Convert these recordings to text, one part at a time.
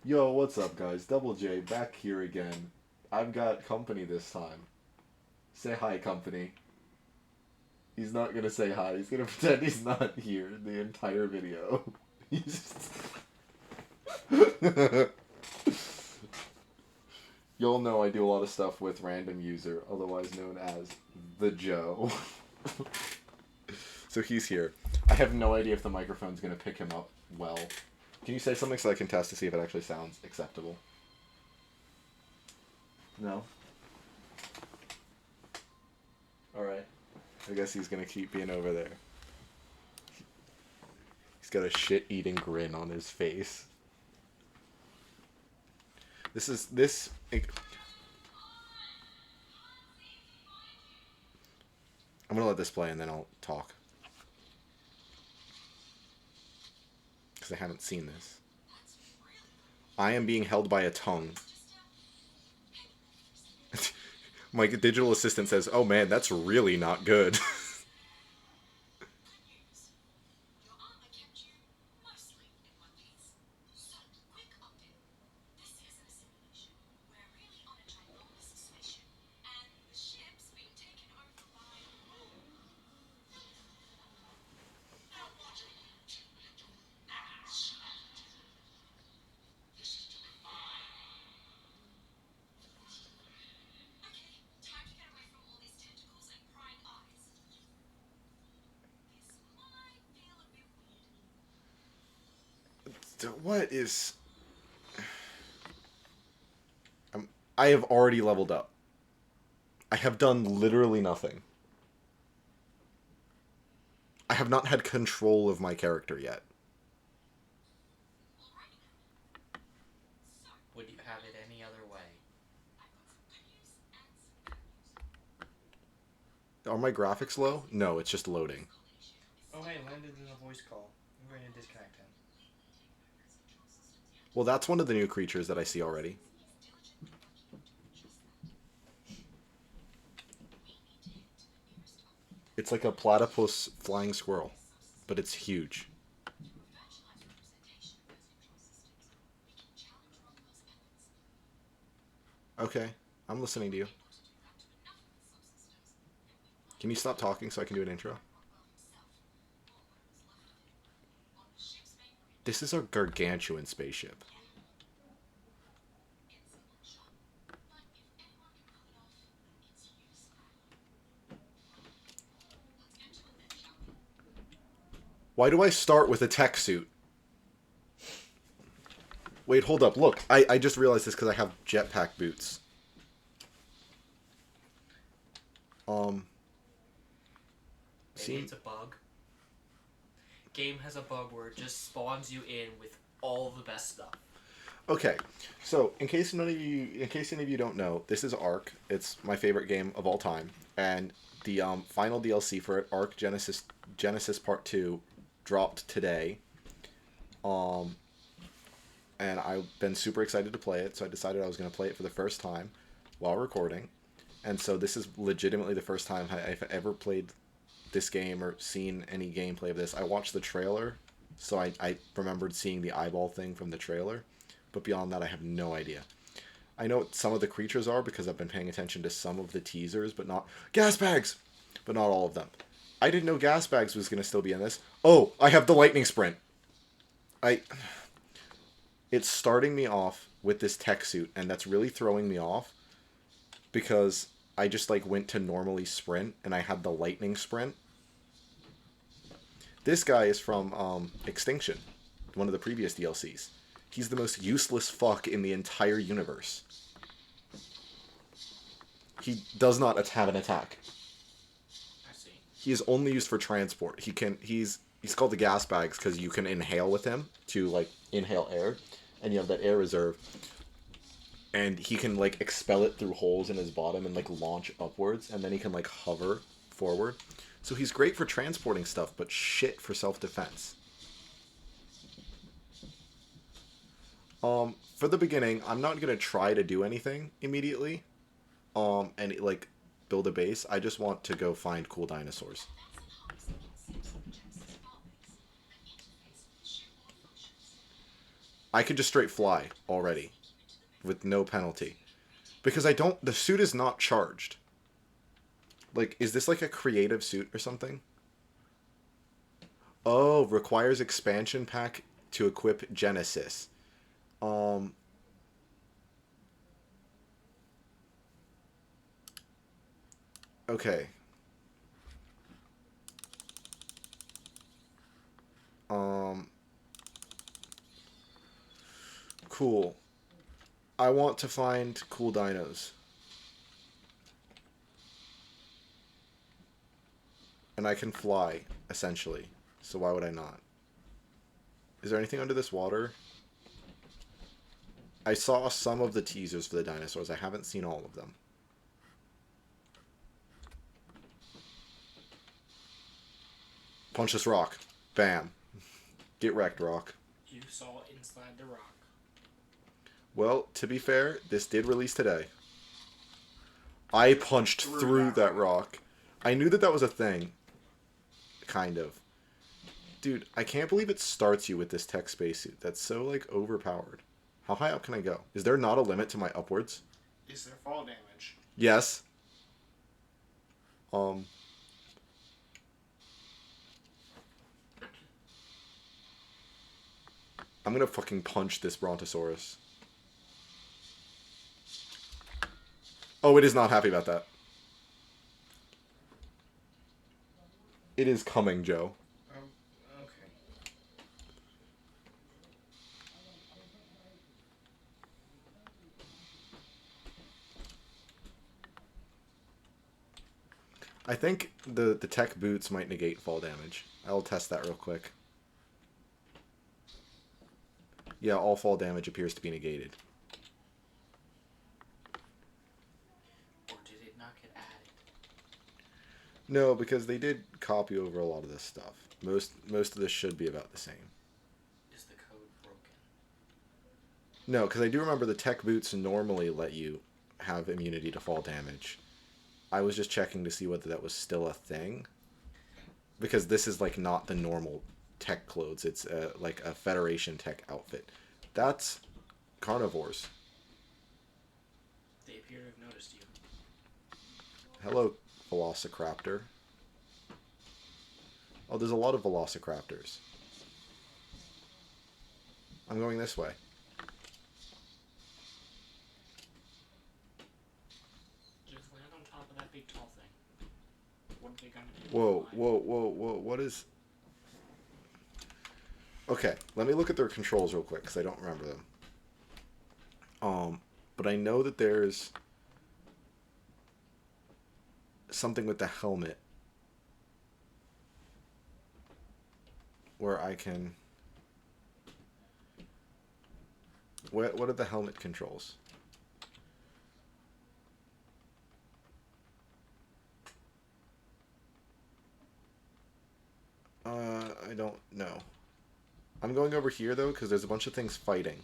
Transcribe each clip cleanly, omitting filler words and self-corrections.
Yo, what's up, guys? Double J back here again. I've got company this time. Say hi, company. He's not gonna say hi. He's gonna pretend he's not here the entire video. He's just... You'll know I do a lot of stuff with random user, otherwise known as the Joe. So he's here. I have no idea if the microphone's gonna pick him up well. Can you say something so I can test to see if it actually sounds acceptable? No? Alright. I guess he's gonna keep being over there. He's got a shit-eating grin on his face. I'm gonna let this play and then I'll talk. Because I haven't seen this. I am being held by a tongue. My digital assistant says, "Oh man, that's really not good." What is... I have already leveled up. I have done literally nothing. I have not had control of my character yet. Would you have it any other way? Are my graphics low? No, it's just loading. Oh hey, Landon did a voice call. I'm going to disconnect him. Well, that's one of the new creatures that I see already. It's like a platypus flying squirrel, but it's huge. Okay, I'm listening to you. Can you stop talking so I can do an intro? This is a gargantuan spaceship. Why do I start with a tech suit? Wait, hold up. Look, I just realized this because I have jetpack boots. Maybe it's a bug. Game has a bug where it just spawns you in with all the best stuff. Okay, so in case any of you don't know, this is ARK. It's my favorite game of all time, and the final DLC for it, ARK Genesis Part 2, dropped today. And I've been super excited to play it, so I decided I was going to play it for the first time while recording. And so this is legitimately the first time I've ever played this game or seen any gameplay of this. I watched the trailer, so I remembered seeing the eyeball thing from the trailer. But beyond that, I have no idea. I know what some of the creatures are because I've been paying attention to some of the teasers, but not... Gas bags! But not all of them. I didn't know gas bags was going to still be in this. Oh, I have the lightning sprint. It's starting me off with this tech suit, and that's really throwing me off because I just went to normally sprint, and I had the lightning sprint. This guy is from Extinction, one of the previous DLCs. He's the most useless fuck in the entire universe. He does not have an attack. I see. He is only used for transport. He's called the gas bags because you can inhale with him to inhale air, and you have that air reserve. And he can expel it through holes in his bottom and launch upwards, and then he can hover forward. So he's great for transporting stuff, but shit for self-defense. For the beginning, I'm not gonna try to do anything immediately. And build a base. I just want to go find cool dinosaurs. I could just straight fly already with no penalty. Because the suit is not charged. Like, is this like a creative suit or something? Oh, requires expansion pack to equip Genesis. Um... Okay. Um... Cool. I want to find cool dinos. And I can fly, essentially. So why would I not? Is there anything under this water? I saw some of the teasers for the dinosaurs. I haven't seen all of them. Punch this rock. Bam. Get wrecked, rock. You saw inside the rock. Well, to be fair, this did release today. I punched through that rock. I knew that was a thing. Kind of. Dude, I can't believe it starts you with this tech spacesuit. That's so, like, overpowered. How high up can I go? Is there not a limit to my upwards? Is there fall damage? Yes. I'm gonna fucking punch this Brontosaurus. Oh, it is not happy about that. It is coming, Joe. Okay. I think the tech boots might negate fall damage. I'll test that real quick. Yeah, all fall damage appears to be negated. Or did it not get added? No, because they did copy over a lot of this stuff. Most of this should be about the same. Is the code broken? No, because I do remember the tech boots normally let you have immunity to fall damage. I was just checking to see whether that was still a thing. Because this is like not the normal tech clothes. It's like a Federation tech outfit. That's carnivores. They appear to have noticed you. Hello, Velociraptor. Oh, there's a lot of Velociraptors. I'm going this way. Just land on top of that big tall thing. What are they gonna do? Whoa. What is... Okay, let me look at their controls real quick, because I don't remember them. But I know that there's something with the helmet where I can... What are the helmet controls? I don't know. I'm going over here, though, because there's a bunch of things fighting.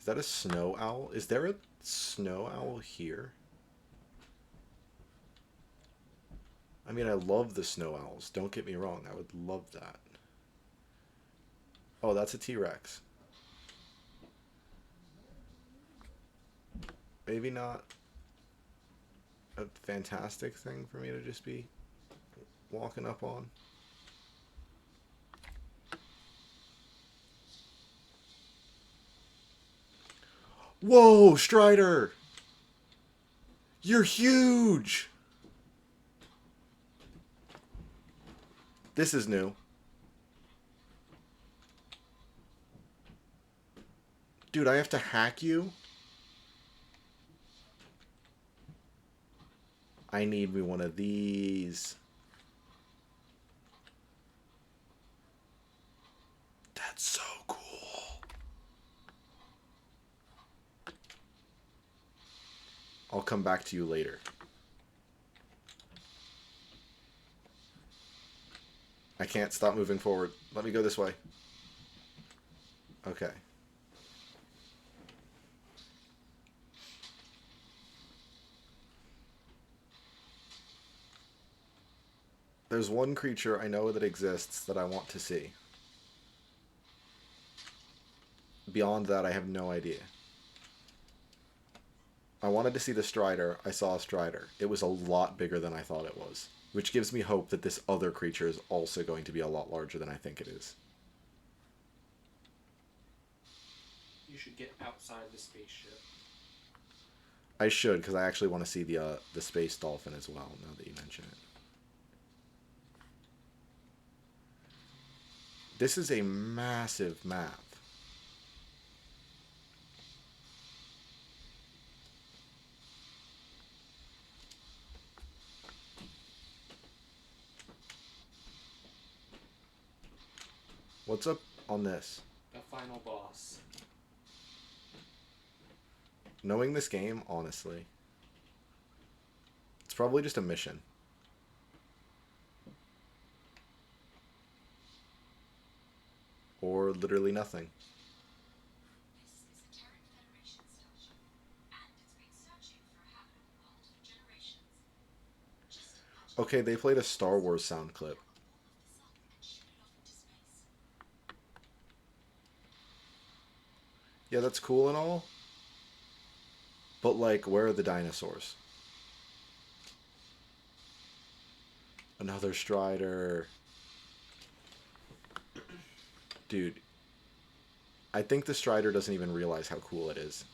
Is that a snow owl? Is there a snow owl here? I mean, I love the snow owls. Don't get me wrong. I would love that. Oh, that's a T-Rex. Maybe not a fantastic thing for me to just be walking up on. Whoa, Strider! You're huge! This is new. Dude, I have to hack you? I need me one of these. That's so cool. I'll come back to you later. I can't stop moving forward. Let me go this way. Okay. There's one creature I know that exists that I want to see. Beyond that, I have no idea. I wanted to see the Strider. I saw a Strider. It was a lot bigger than I thought it was, which gives me hope that this other creature is also going to be a lot larger than I think it is. You should get outside the spaceship. I should, because I actually want to see the space dolphin as well, now that you mention it. This is a massive map. What's up on this? The final boss. Knowing this game, honestly, it's probably just a mission. Or literally nothing. This is a Terran Federation starship, and it's been searching for a habitable world for generations. Just imagine Okay, they played a Star Wars sound clip. all of this up and shoot it off into space. Yeah, that's cool and all. But, like, where are the dinosaurs? Another Strider. Dude. I think the Strider doesn't even realize how cool it is.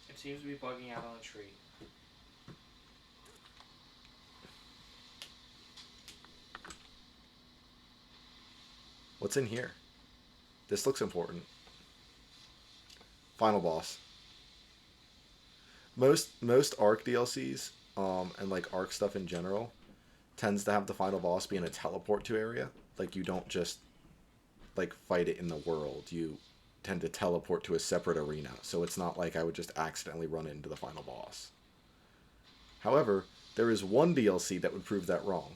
It seems to be bugging out on a tree. What's in here? This looks important. Final boss. Most ARK DLCs, and like ARK stuff in general, tends to have the final boss be in a teleport to area. Like, you don't just like fight it in the world. You tend to teleport to a separate arena. So it's not like I would just accidentally run into the final boss. However, there is one DLC that would prove that wrong.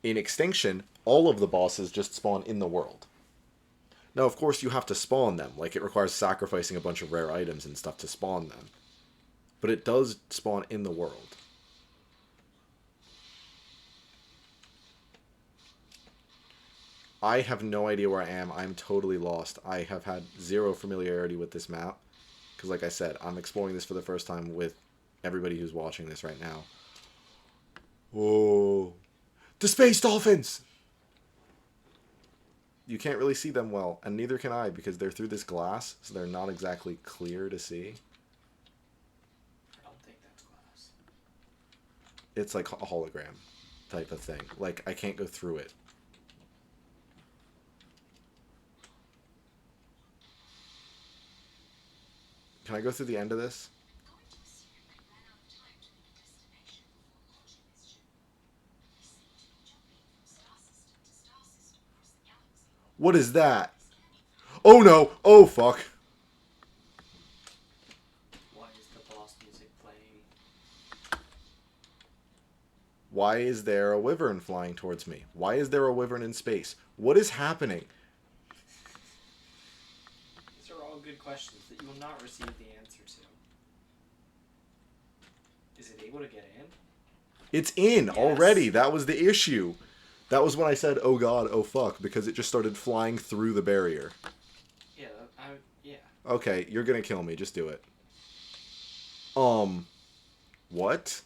In Extinction, all of the bosses just spawn in the world. Now, of course, you have to spawn them. Like, it requires sacrificing a bunch of rare items and stuff to spawn them. But it does spawn in the world. I have no idea where I am. I'm totally lost. I have had zero familiarity with this map. Because, like I said, I'm exploring this for the first time with everybody who's watching this right now. Whoa. The space dolphins! You can't really see them well, and neither can I, because they're through this glass, so they're not exactly clear to see. I don't think that's glass. It's like a hologram type of thing. Like, I can't go through it. Can I go through the end of this? Going to assume we ran out of time to meet a destination before launching this ship. We seem to be jumping from star system to star system across the galaxy. What is that? Oh no! Oh fuck! Why is the boss music playing? Why is there a wyvern flying towards me? Why is there a wyvern in space? What is happening? These are all good questions that you will not receive the answer to. Is it able to get in? It's in Yes. already. That was the issue. That was when I said, oh god, oh fuck, because it just started flying through the barrier. Yeah, yeah. Okay, you're gonna kill me. Just do it. What?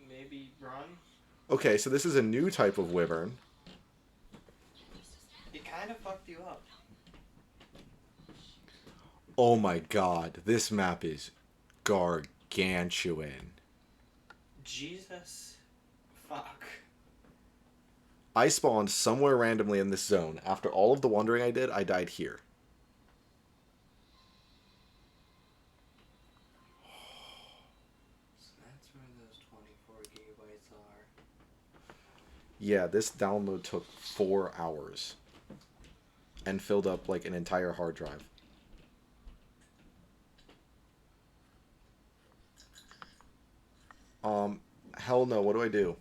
Maybe run? Okay, so this is a new type of wyvern. It kind of fucked you up. Oh my god, this map is gargantuan. Jesus. Fuck. I spawned somewhere randomly in this zone. After all of the wandering I did, I died here. So that's where those 24 gigabytes are. Yeah, this download took 4 hours. And filled up like an entire hard drive. Hell no, what do I do?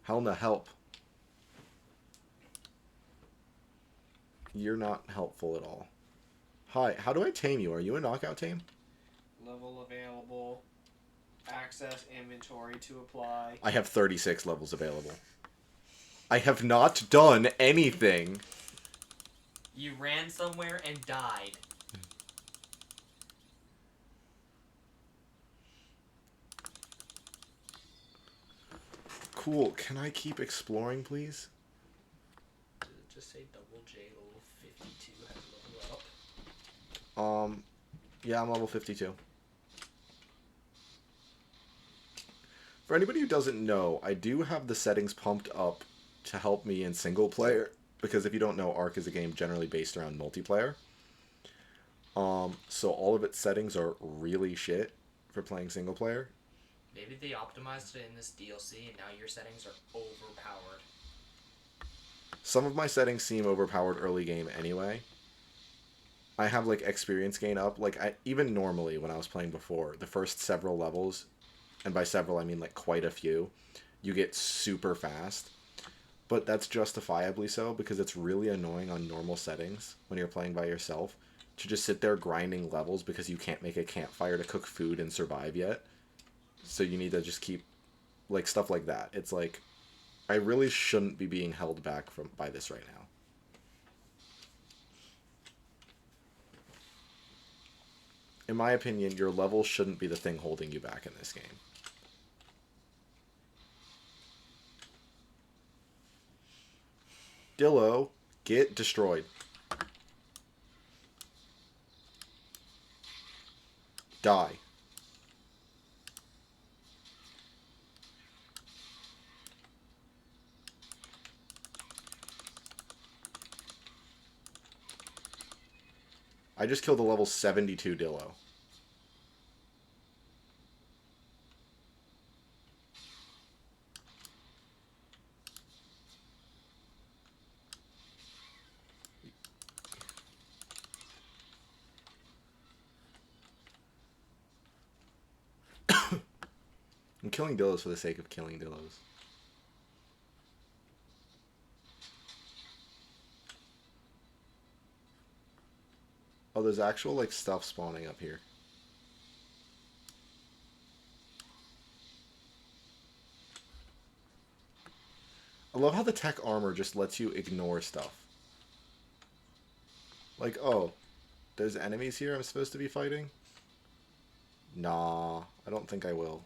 Hell no, help. You're not helpful at all. Hi, how do I tame you? Are you a knockout tame? Level available. access inventory to apply. I have 36 levels available. I have not done anything. You ran somewhere and died. Cool. Can I keep exploring, please? Did it just say double J level 52 had leveled up? Yeah, I'm level 52. For anybody who doesn't know, I do have the settings pumped up to help me in single player, because if you don't know, Ark is a game generally based around multiplayer. So all of its settings are really shit for playing single player. Maybe they optimized it in this DLC and now your settings are overpowered. Some of my settings seem overpowered early game anyway. I have like experience gain up. Like even normally when I was playing before, the first several levels, and by several I mean like quite a few, you get super fast. But that's justifiably so because it's really annoying on normal settings when you're playing by yourself to just sit there grinding levels because you can't make a campfire to cook food and survive yet. So you need to just keep like stuff like that. It's like I really shouldn't be being held back by this right now. In my opinion, your level shouldn't be the thing holding you back in this game. Dillo, get destroyed. Die. I just killed a level 72 Dillo. I'm killing Dillos for the sake of killing Dillos. Oh, there's actual, like, stuff spawning up here. I love how the tech armor just lets you ignore stuff. Like, oh, there's enemies here I'm supposed to be fighting? Nah, I don't think I will.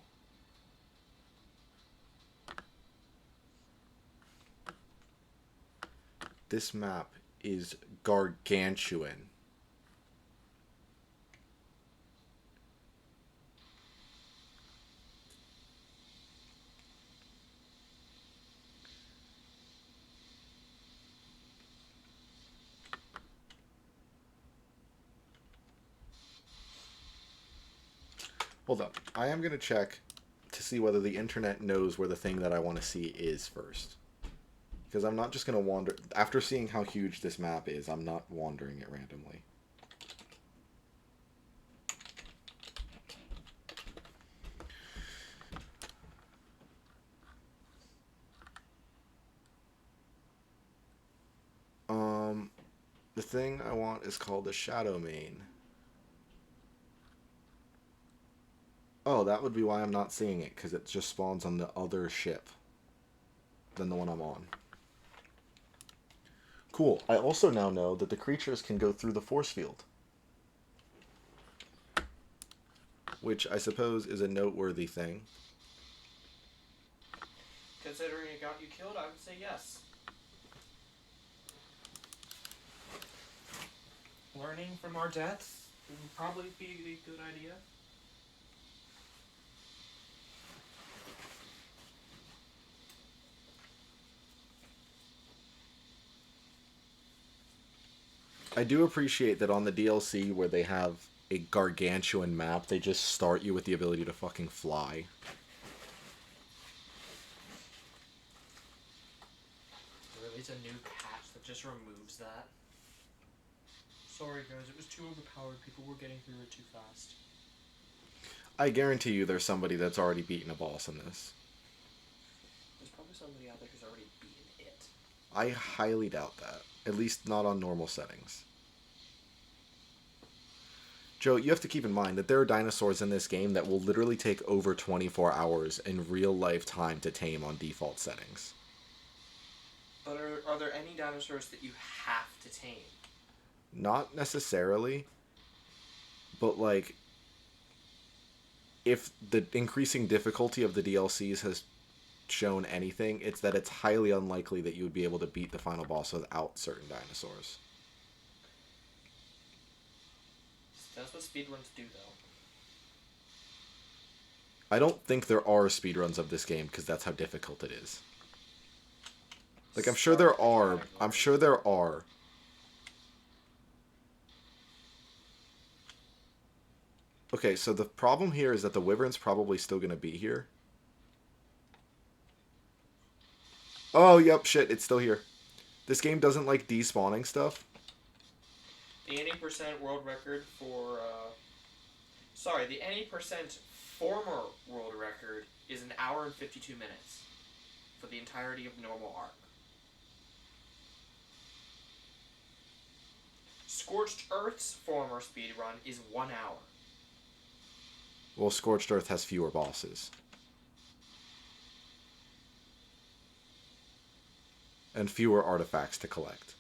This map is gargantuan. Hold up. I am going to check to see whether the internet knows where the thing that I want to see is first. Because I'm not just going to wander... After seeing how huge this map is, I'm not wandering it randomly. The thing I want is called the Shadow Main. Oh, that would be why I'm not seeing it, because it just spawns on the other ship than the one I'm on. Cool. I also now know that the creatures can go through the force field. Which I suppose is a noteworthy thing. Considering it got you killed, I would say yes. Learning from our deaths would probably be a good idea. I do appreciate that on the DLC where they have a gargantuan map, they just start you with the ability to fucking fly. There release a new patch that just removes that. Sorry guys, it was too overpowered. People were getting through it too fast. I guarantee you there's somebody that's already beaten a boss in this. There's probably somebody out there who's already beaten it. I highly doubt that. At least not on normal settings. Joe, you have to keep in mind that there are dinosaurs in this game that will literally take over 24 hours in real life time to tame on default settings. But are there any dinosaurs that you have to tame? Not necessarily, but like, if the increasing difficulty of the DLCs has shown anything, it's that it's highly unlikely that you would be able to beat the final boss without certain dinosaurs. That's what speedruns do, though. I don't think there are speedruns of this game because that's how difficult it is. Like, I'm sure there are. I'm sure there are. Okay, so the problem here is that the Wyvern's probably still going to be here. Oh, yep, shit, it's still here. This game doesn't like despawning stuff. The 80% world record for, sorry, the 80% former world record is an hour and 52 minutes for the entirety of normal Ark. Scorched Earth's former speedrun is 1 hour. Well, Scorched Earth has fewer bosses. And fewer artifacts to collect.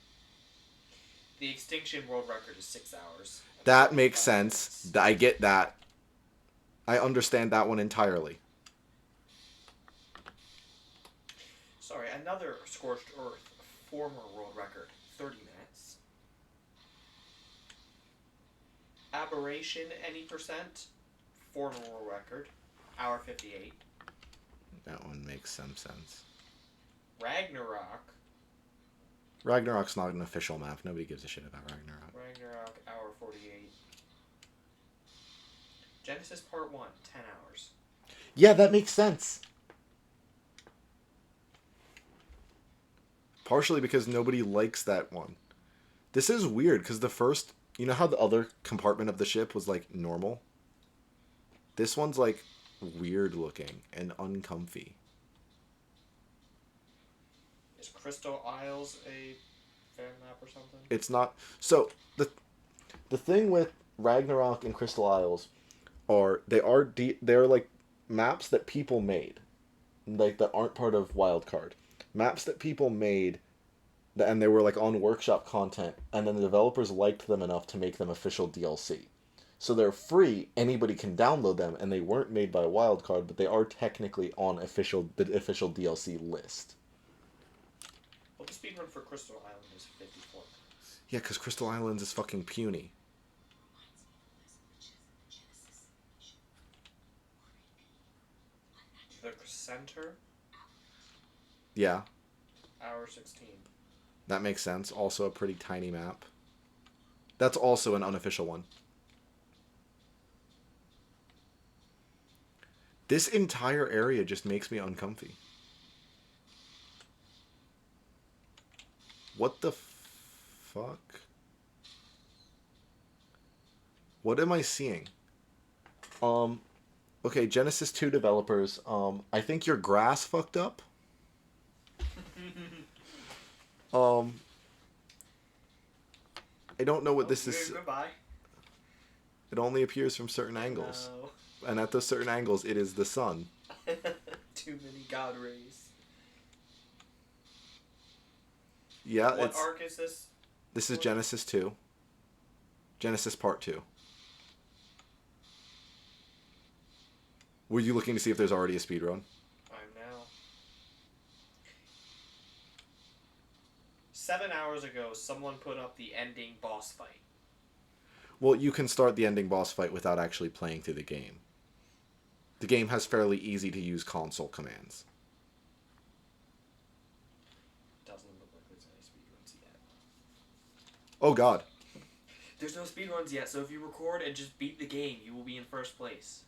The Extinction world record is 6 hours. That makes 45 sense. minutes. I get that. I understand that one entirely. Sorry, another Scorched Earth former world record, 30 minutes. Aberration, any percent, former world record, hour 58. That one makes some sense. Ragnarok, Ragnarok's not an official map. Nobody gives a shit about Ragnarok. hour 48. Genesis Part 1, 10 hours. Yeah, that makes sense. Partially because nobody likes that one. This is weird because the first... You know how the other compartment of the ship was, like, normal? This one's, like, weird looking and uncomfy. Is Crystal Isles a fan map or something? It's not... So, the thing with Ragnarok and Crystal Isles are... They're, like, maps that people made. Like, that aren't part of Wildcard. Maps that people made... And they were like on workshop content, and then the developers liked them enough to make them official DLC. So they're free, anybody can download them, and they weren't made by Wildcard, but they are technically on the official DLC list. Well, the speedrun for Crystal Island is 54 minutes. Yeah, because Crystal Islands is fucking puny. The center, Yeah, hour 16. that makes sense. Also a pretty tiny map. That's also an unofficial one. This entire area just makes me uncomfy. What the fuck? What am I seeing? Okay, Genesis 2 developers, I think your grass fucked up. I don't know what this is. Goodbye. It only appears from certain angles. No. And at those certain angles, it is the sun. Too many god rays. Yeah, What arc is this? This is Genesis 2. Genesis Part 2. Were you looking to see if there's already a speedrun? I'm now. 7 hours ago, someone put up the ending boss fight. Well, you can start the ending boss fight without actually playing through the game. The game has fairly easy to use console commands. Doesn't look like there's any speedruns yet. Oh god. There's no speedruns yet, so if you record and just beat the game, you will be in first place.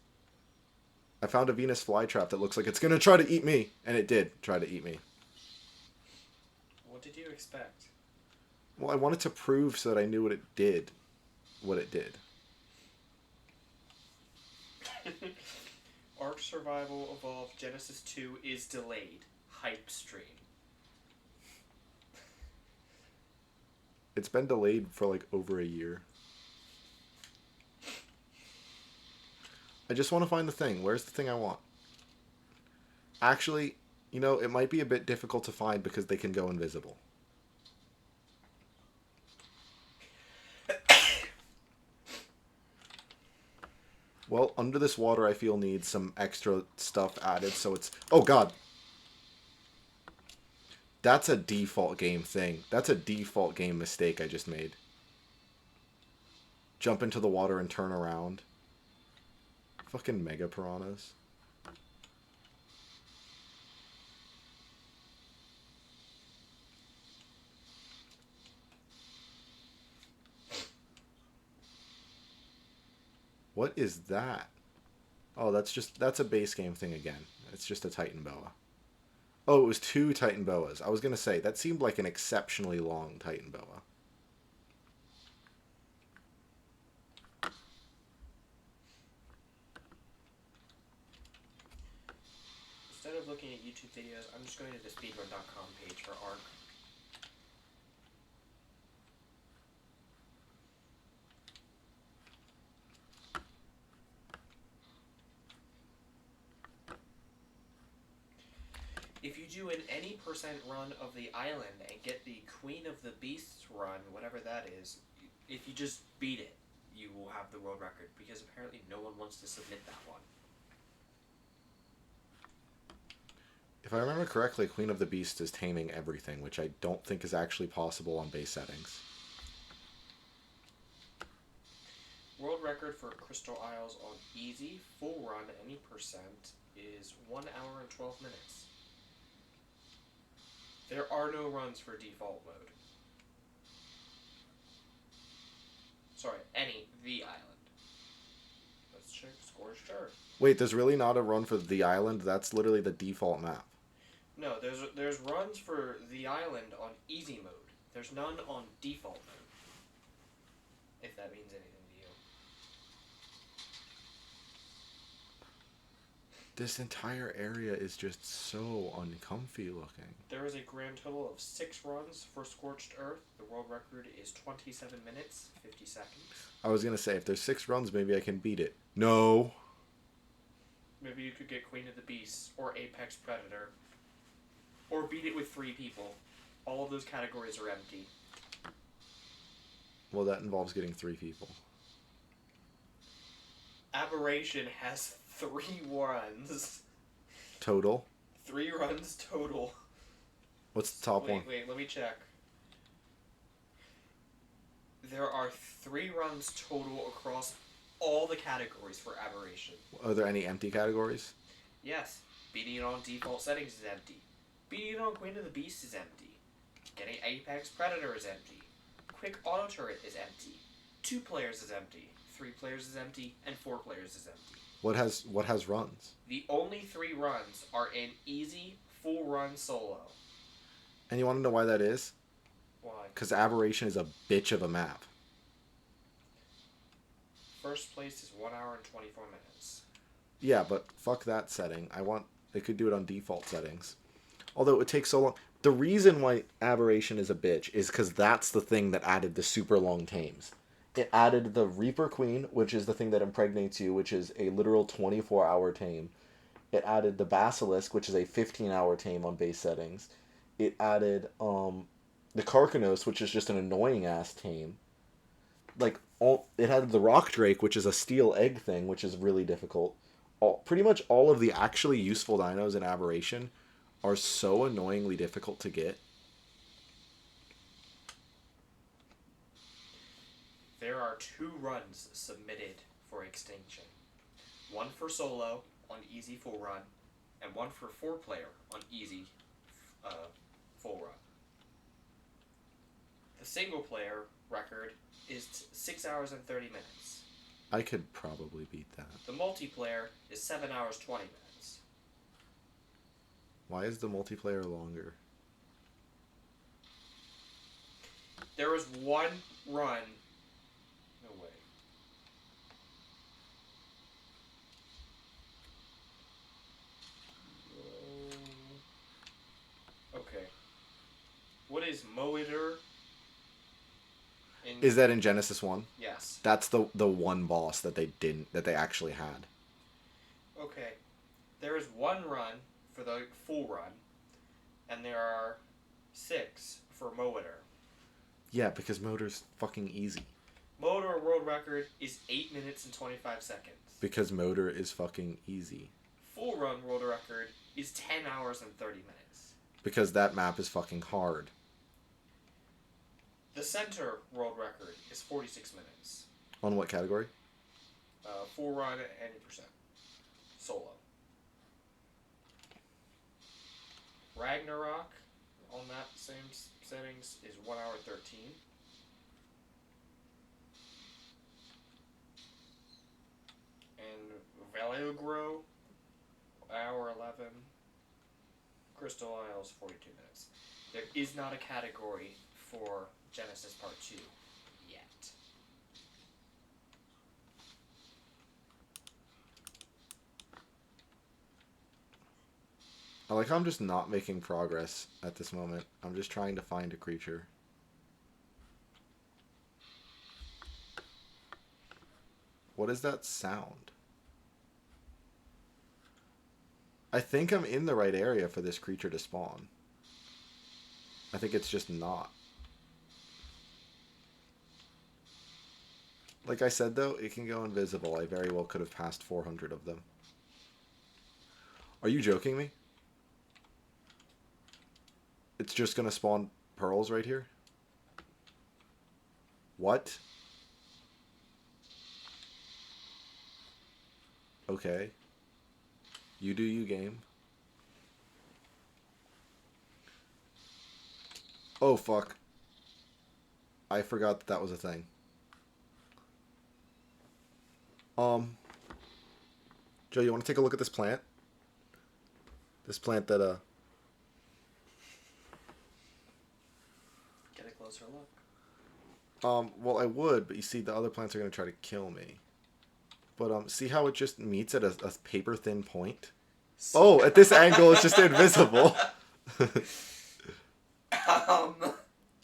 I found a Venus flytrap that looks like it's gonna try to eat me. And it did try to eat me. What did you expect? Well, I wanted to prove so that I knew what it did. What it did. Ark Survival Evolved Genesis 2 is delayed. Hype stream. It's been delayed for like over a year. I just want to find the thing. Where's the thing I want? Actually, it might be a bit difficult to find because they can go invisible. Well, under this water, I feel needs some extra stuff added, so it's... Oh, God! That's a default game thing. That's a default game mistake I just made. Jump into the water and turn around. Fucking mega piranhas. What is that? Oh, that's a base game thing again. It's just a Titan Boa. Oh, it was 2 Titan Boas. I was going to say, that seemed like an exceptionally long Titan Boa. Instead of looking at YouTube videos, I'm just going to the speedrun.com page for ARK. If you do an any percent run of the island and get the Queen of the Beasts run, whatever that is, if you just beat it, you will have the world record, because apparently no one wants to submit that one. If I remember correctly, Queen of the Beast is taming everything, which I don't think is actually possible on base settings. World record for Crystal Isles on easy, full run, any percent, is 1 hour and 12 minutes. There are no runs for default mode. Sorry, the island. Let's check Scorched Earth. Wait, there's really not a run for the island? That's literally the default map. No, there's runs for the island on easy mode. There's none on default mode. If that means anything to you. This entire area is just so uncomfy looking. There is a grand total of 6 runs for Scorched Earth. The world record is 27 minutes, 50 seconds. I was going to say, if there's 6 runs, maybe I can beat it. No. Maybe you could get Queen of the Beasts or Apex Predator. Or beat it with 3 people. All of those categories are empty. Well, that involves getting 3 people. Aberration has 3 runs. Total? 3 runs total. What's the top one? Wait, let me check. There are 3 runs total across all the categories for Aberration. Are there any empty categories? Yes. Beating it on default settings is empty. Beating it on Queen of the Beast is empty. Getting Apex Predator is empty. Quick Auto Turret is empty. 2 players is empty. 3 players is empty. And 4 players is empty. What has runs? The only 3 runs are in easy, full run solo. And you want to know why that is? Why? Because Aberration is a bitch of a map. First place is 1 hour and 24 minutes. Yeah, but fuck that setting. They could do it on default settings. Although it would take so long. The reason why Aberration is a bitch is because that's the thing that added the super long tames. It added the Reaper Queen, which is the thing that impregnates you, which is a literal 24-hour tame. It added the Basilisk, which is a 15-hour tame on base settings. It added the Karkanos, which is just an annoying-ass tame. It had the Rock Drake, which is a steel egg thing, which is really difficult. Pretty much all of the actually useful dinos in Aberration are so annoyingly difficult to get. There are 2 runs submitted for extinction. 1 for solo on easy full run, and 1 for 4-player on easy full run. The single player record is 6 hours and 30 minutes. I could probably beat that. The multiplayer is 7 hours 20 minutes. Why is the multiplayer longer? There was 1 run. No way. Okay. What is Moeder? Is that in Genesis 1? Yes. That's the one boss that they actually had. Okay. There is one run for the full run, and there are 6 for Motor. Yeah, because motor's fucking easy. Motor world record is 8 minutes and 25 seconds. Because motor is fucking easy. Full run world record is 10 hours and 30 minutes. Because that map is fucking hard. The center world record is 46 minutes. On what category? Full run at any percent. Solo. Ragnarok on that same settings is 1 hour 13. And Valogro, hour 11. Crystal Isles, 42 minutes. There is not a category for Genesis Part 2 yet. I like how I'm just not making progress at this moment. I'm just trying to find a creature. What is that sound? I think I'm in the right area for this creature to spawn. I think it's just not. Like I said though, it can go invisible. I very well could have passed 400 of them. Are you joking me? It's just gonna spawn pearls right here? What? Okay. You do you, game. Oh, fuck. I forgot that that was a thing. Joe, you want to take a look at this plant? This plant that, Get a closer look. well, I would, but you see, the other plants are going to try to kill me. But, see how it just meets at a paper-thin point? Oh, at this angle, it's just invisible.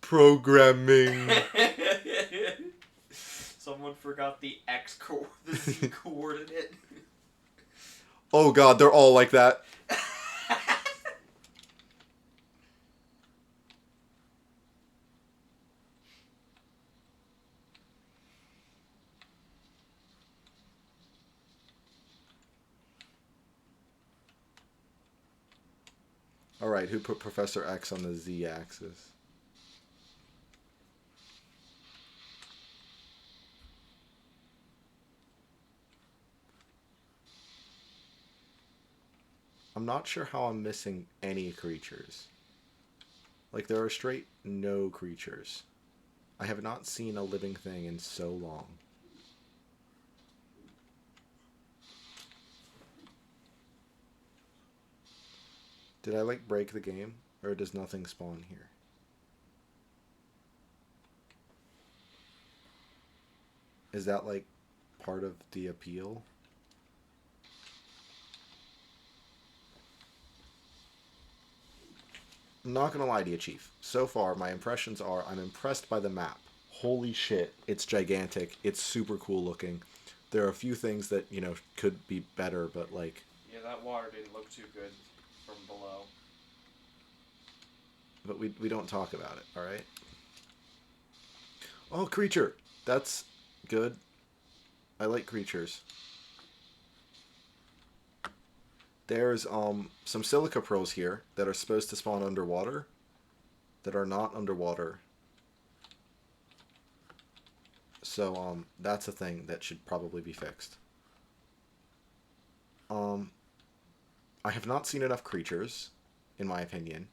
Programming. Someone forgot the the Z coordinate. Oh god, they're all like that. Alright, who put Professor X on the Z-axis? I'm not sure how I'm missing any creatures. Like, there are straight no creatures. I have not seen a living thing in so long. Did I, like, break the game? Or does nothing spawn here? Is that, like, part of the appeal? I'm not gonna lie to you, Chief. So far, my impressions are I'm impressed by the map. Holy shit, it's gigantic. It's super cool looking. There are a few things that, you know, could be better, but, like... Yeah, that water didn't look too good from below. But we don't talk about it, alright? Oh, creature! That's good. I like creatures. There's some silica pearls here that are supposed to spawn underwater that are not underwater. So that's a thing that should probably be fixed. I have not seen enough creatures, in my opinion.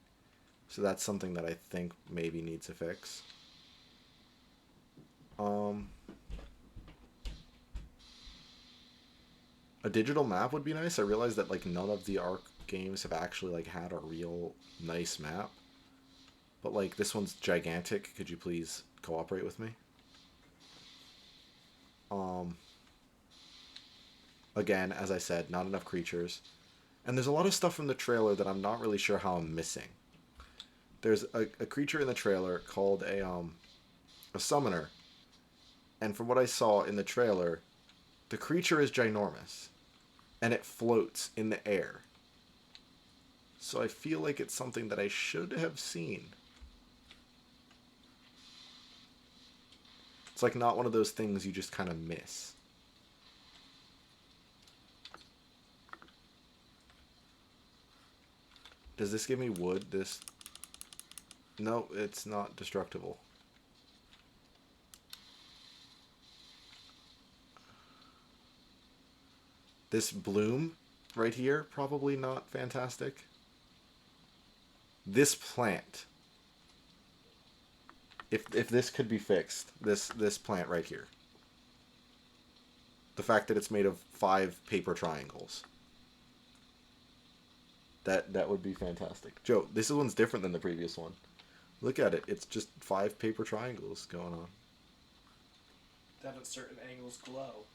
So that's something that I think maybe needs a fix. A digital map would be nice. I realize that, like, none of the ARK games have actually, like, had a real nice map. But, like, this one's gigantic. Could you please cooperate with me? Again, as I said, not enough creatures. And there's a lot of stuff from the trailer that I'm not really sure how I'm missing. There's a creature in the trailer called a summoner. And from what I saw in the trailer, the creature is ginormous. and it floats in the air. So I feel like it's something that I should have seen. It's like not one of those things you just kind of miss. Does this give me wood? This... No, it's not destructible. This bloom right here, probably not fantastic. This plant. If this could be fixed, this plant right here. The fact that it's made of 5 paper triangles. That would be fantastic. Joe, this one's different than the previous one. Look at it. It's just 5 paper triangles going on. That at certain angles glow.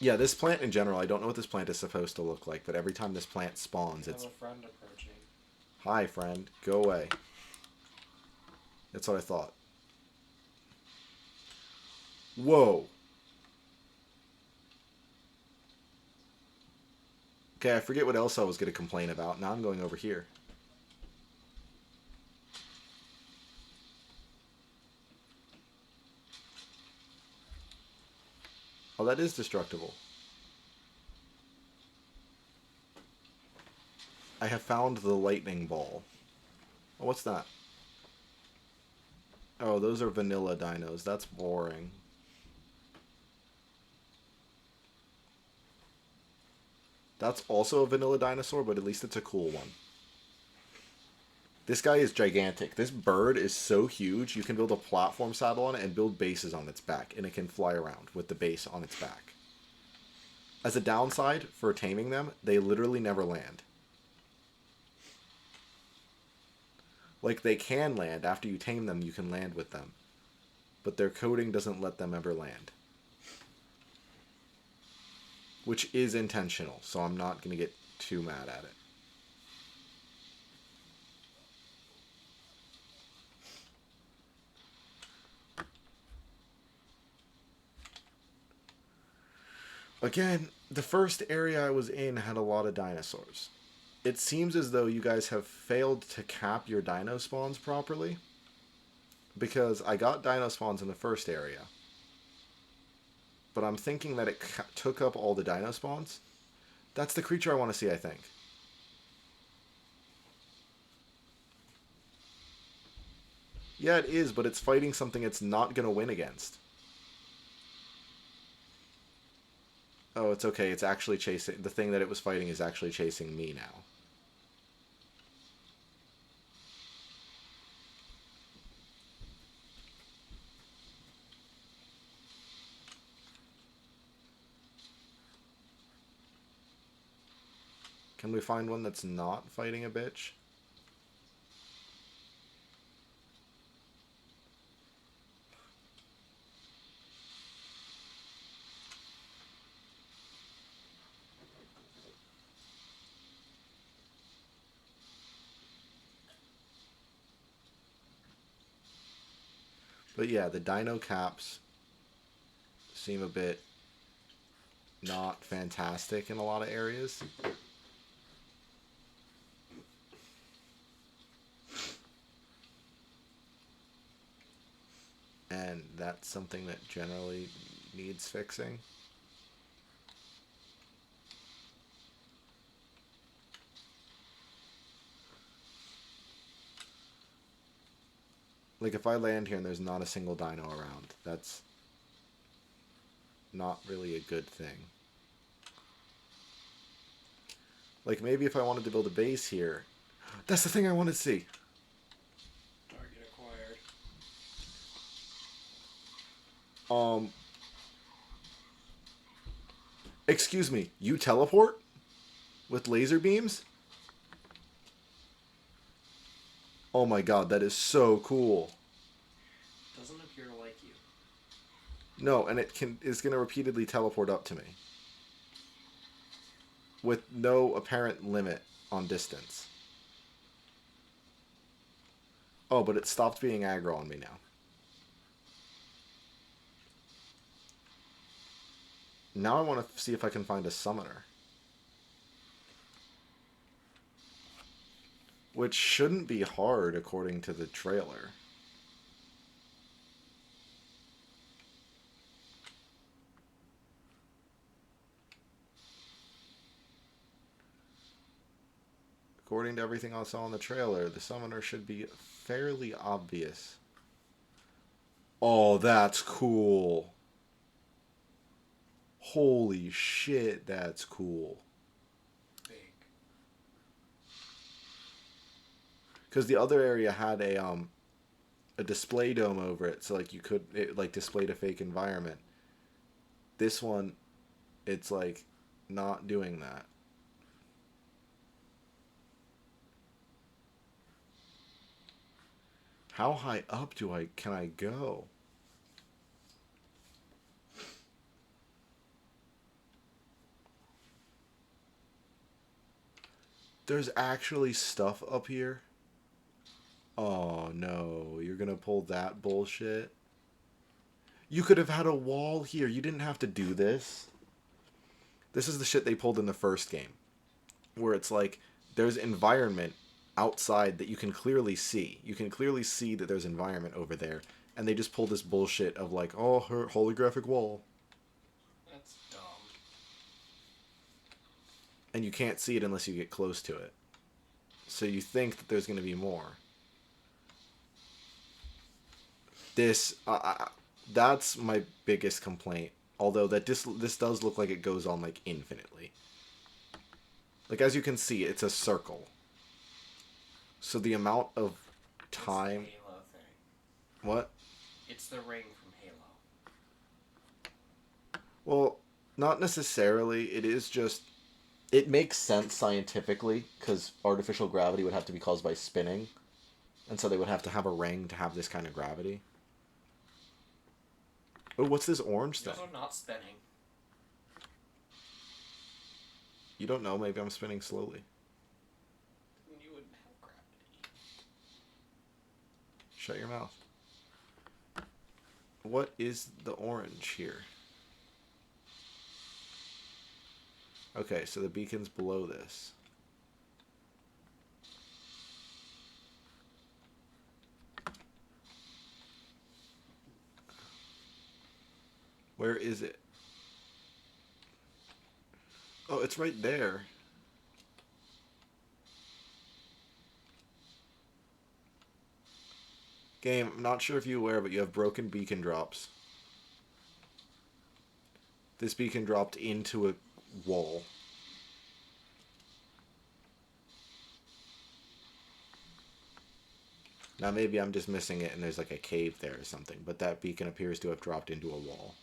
Yeah, this plant in general, I don't know what this plant is supposed to look like, but every time this plant spawns, I it's... have a friend approaching. Hi, friend. Go away. That's what I thought. Whoa. Okay, I forget what else I was going to complain about. Now I'm going over here. Oh, that is destructible. I have found the lightning ball. Oh, what's that? Oh, those are vanilla dinos. That's boring. That's also a vanilla dinosaur, but at least it's a cool one. This guy is gigantic. This bird is so huge, you can build a platform saddle on it and build bases on its back, and it can fly around with the base on its back. As a downside for taming them, they literally never land. Like, they can land. After you tame them, you can land with them. But their coding doesn't let them ever land. Which is intentional, so I'm not going to get too mad at it. Again, the first area I was in had a lot of dinosaurs. It seems as though you guys have failed to cap your dino spawns properly. Because I got dino spawns in the first area. But I'm thinking that it took up all the dino spawns. That's the creature I want to see, I think. Yeah, it is, but it's fighting something it's not going to win against. Oh, it's okay. It's actually chasing... The thing that it was fighting is actually chasing me now. Can we find one that's not fighting a bitch? But yeah, the dino caps seem a bit not fantastic in a lot of areas. And that's something that generally needs fixing. Like, if I land here and there's not a single dino around, that's not really a good thing. Like, maybe if I wanted to build a base here... That's the thing I want to see! Target acquired. Excuse me, you teleport? With laser beams? Oh my god, that is so cool. Doesn't appear to like you. No, and is going to repeatedly teleport up to me. With no apparent limit on distance. Oh, but it stopped being aggro on me now. Now I want to see if I can find a summoner. Which shouldn't be hard according to the trailer. According to everything I saw in the trailer, the summoner should be fairly obvious. Oh, that's cool. Holy shit, that's cool. Big. Because the other area had a display dome over it, so like it like displayed a fake environment. This one, it's like not doing that. How high up can I go? There's actually stuff up here? Oh no, you're gonna pull that bullshit? You could have had a wall here. You didn't have to do this. This is the shit they pulled in the first game. Where it's like, there's environment outside that you can clearly see. You can clearly see that there's environment over there. And they just pull this bullshit of like, oh, her holographic wall. That's dumb. And you can't see it unless you get close to it. So you think that there's going to be more. That's my biggest complaint. Although that this does look like it goes on like infinitely. Like as you can see, it's a circle. So the amount of time. It's the Halo thing. What? It's the ring from Halo. Well, not necessarily. It is just. It makes sense scientifically because artificial gravity would have to be caused by spinning, and so they would have to have a ring to have this kind of gravity. Oh, what's this orange It's thing? also not spinning. You don't know. Maybe I'm spinning slowly. You wouldn't have gravity. Shut your mouth. What is the orange here? Okay, so the beacon's below this. Where is it? Oh, it's right there. Game, I'm not sure if you're aware, but you have broken beacon drops. This beacon dropped into a wall. Now maybe I'm just missing it and there's like a cave there or something, but that beacon appears to have dropped into a wall.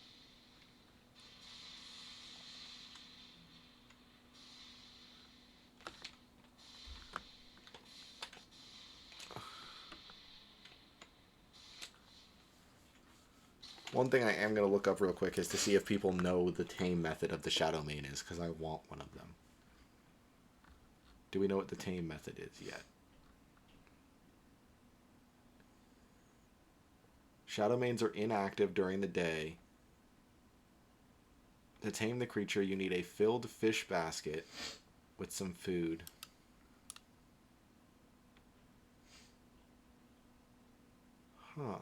One thing I am going to look up real quick is to see if people know the tame method of the Shadow Main is, because I want one of them. Do we know what the tame method is yet? Shadow Mains are inactive during the day. To tame the creature, you need a filled fish basket with some food. Huh.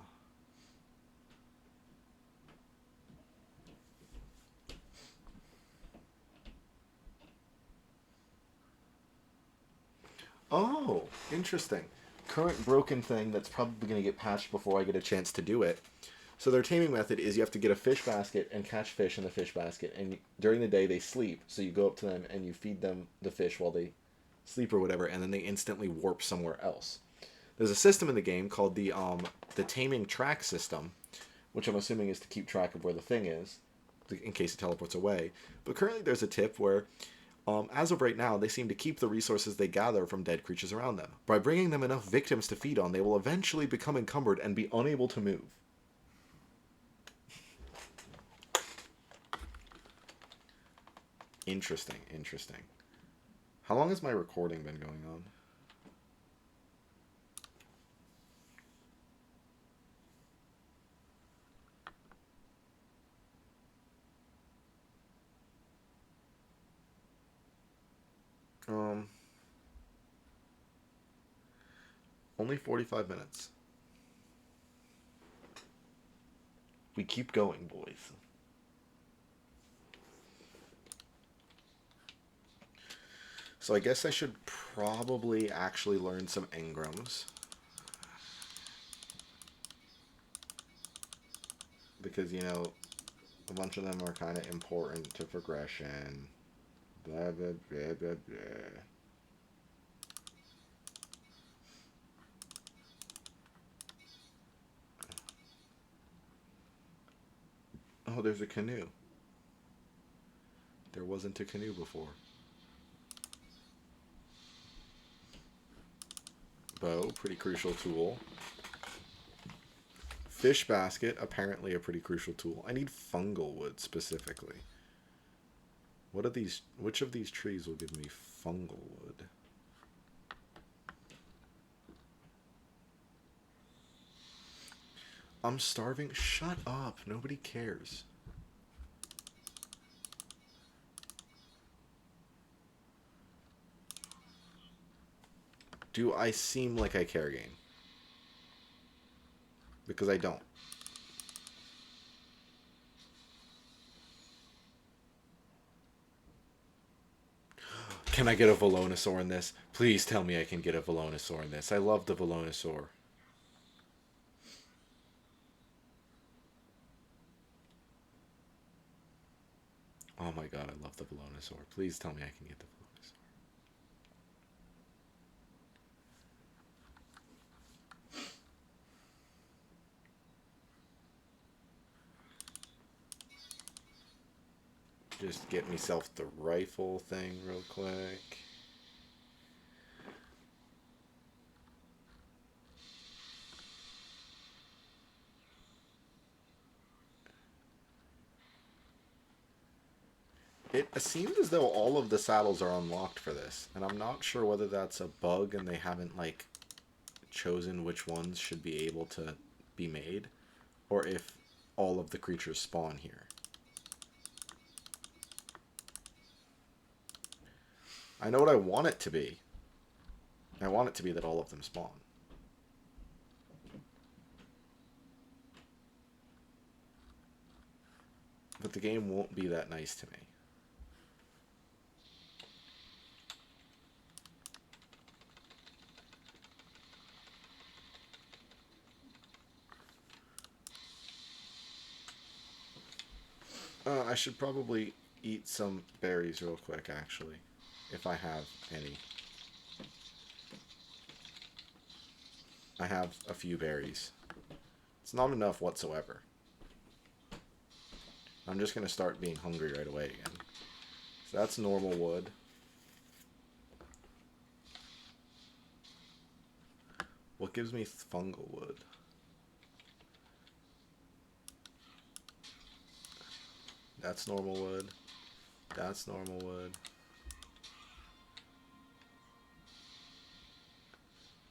Oh, interesting. Current broken thing that's probably going to get patched before I get a chance to do it. So their taming method is you have to get a fish basket and catch fish in the fish basket. And during the day they sleep, so you go up to them and you feed them the fish while they sleep or whatever, and then they instantly warp somewhere else. There's a system in the game called the taming track system, which I'm assuming is to keep track of where the thing is, in case it teleports away. But currently there's a tip where as of right now, they seem to keep the resources they gather from dead creatures around them. By bringing them enough victims to feed on, they will eventually become encumbered and be unable to move. Interesting, interesting. How long has my recording been going on? Um, only 45 minutes. We keep going, boys. So I guess I should probably actually learn some engrams. Because, you know, a bunch of them are kind of important to progression. Blah, blah, blah, blah, blah. Oh, there's a canoe. There wasn't a canoe before. Bow, pretty crucial tool. Fish basket, apparently a pretty crucial tool. I need fungal wood specifically. What are these? Which of these trees will give me fungal wood? I'm starving. Shut up. Nobody cares. Do I seem like I care, game? Because I don't. Can I get a Velonosaur in this? Please tell me I can get a Velonosaur in this. I love the Velonosaur. Oh my god, I love the Velonosaur. Please tell me I can get the Velonosaur. Just get myself the rifle thing real quick. It seems as though all of the saddles are unlocked for this, and I'm not sure whether that's a bug and they haven't, like, chosen which ones should be able to be made, or if all of the creatures spawn here. I know what I want it to be. I want it to be that all of them spawn. But the game won't be that nice to me. I should probably eat some berries real quick, actually. If I have any. I have a few berries. It's not enough whatsoever. I'm just going to start being hungry right away again. So that's normal wood. What gives me fungal wood? That's normal wood. That's normal wood.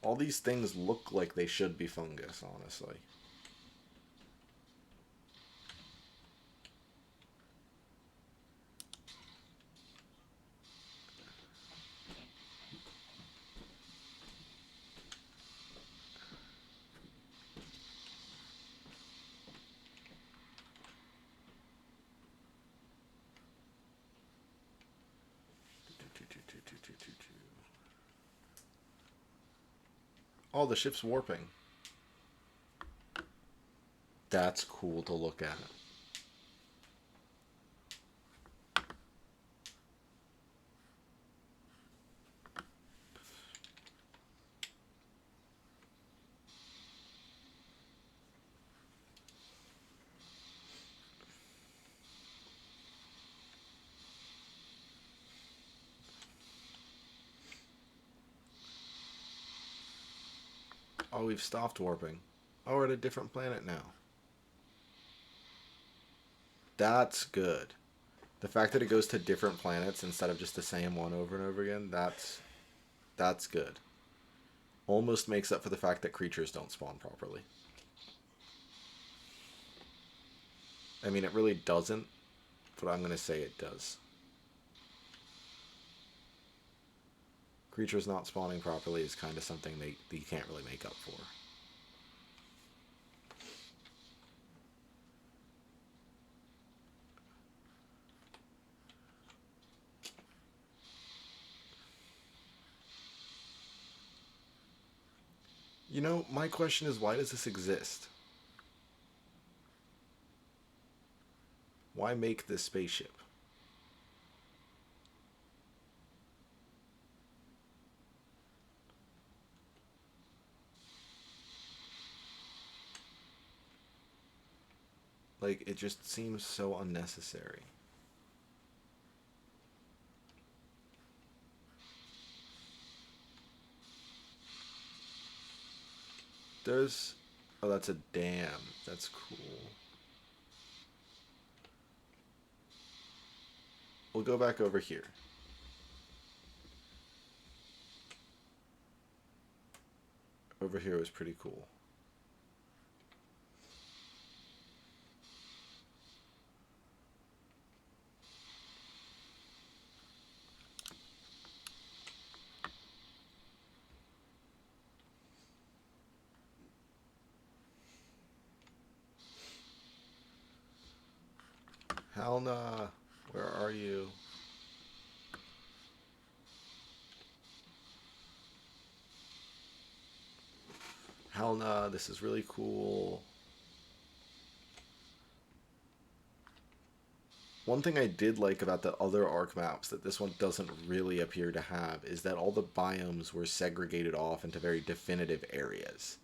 All these things look like they should be fungus, honestly. Oh, the ship's warping. That's cool to look at. Oh, we've stopped warping. Oh, we're at a different planet now. That's good. The fact that it goes to different planets instead of just the same one over and over again, that's good. Almost makes up for the fact that creatures don't spawn properly. I mean, it really doesn't, but I'm going to say it does. Creatures not spawning properly is kind of something that you can't really make up for. You know, my question is, why does this exist? Why make this spaceship? Like, it just seems so unnecessary. There's... Oh, that's a dam. That's cool. We'll go back over here. Over here was pretty cool. Hell nah. Where are you? Hell nah, this is really cool. One thing I did like about the other Ark maps that this one doesn't really appear to have is that all the biomes were segregated off into very definitive areas.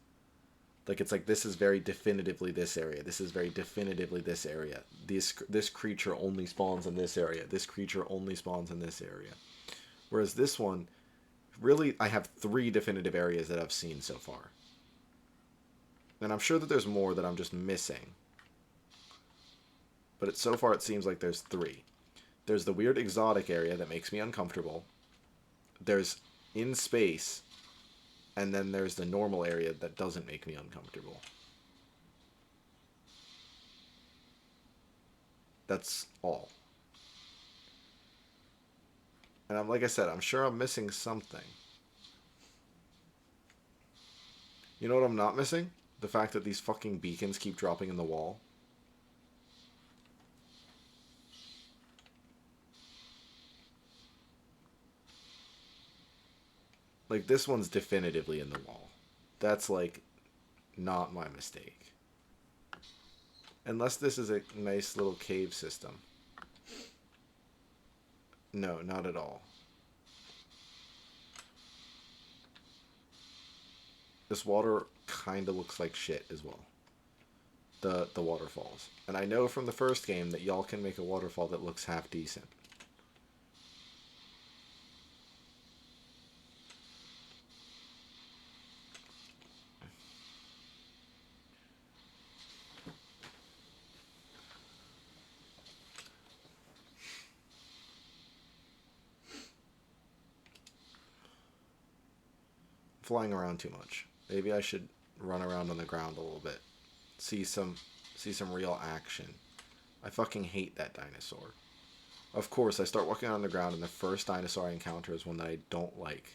Like, it's like, this is very definitively this area. This is very definitively this area. This creature only spawns in this area. This creature only spawns in this area. Whereas this one, really, I have 3 definitive areas that I've seen so far. And I'm sure that there's more that I'm just missing. But so far it seems like there's 3. There's the weird exotic area that makes me uncomfortable. There's in space. And then there's the normal area that doesn't make me uncomfortable. That's all. And like I said, I'm sure I'm missing something. You know what I'm not missing? The fact that these fucking beacons keep dropping in the wall. Like, this one's definitively in the wall. That's, like, not my mistake. Unless this is a nice little cave system. No, not at all. This water kind of looks like shit as well. The waterfalls. And I know from the first game that y'all can make a waterfall that looks half decent. Flying around too much. Maybe I should run around on the ground a little bit. See some real action. I fucking hate that dinosaur. Of course, I start walking on the ground and the first dinosaur I encounter is one that I don't like.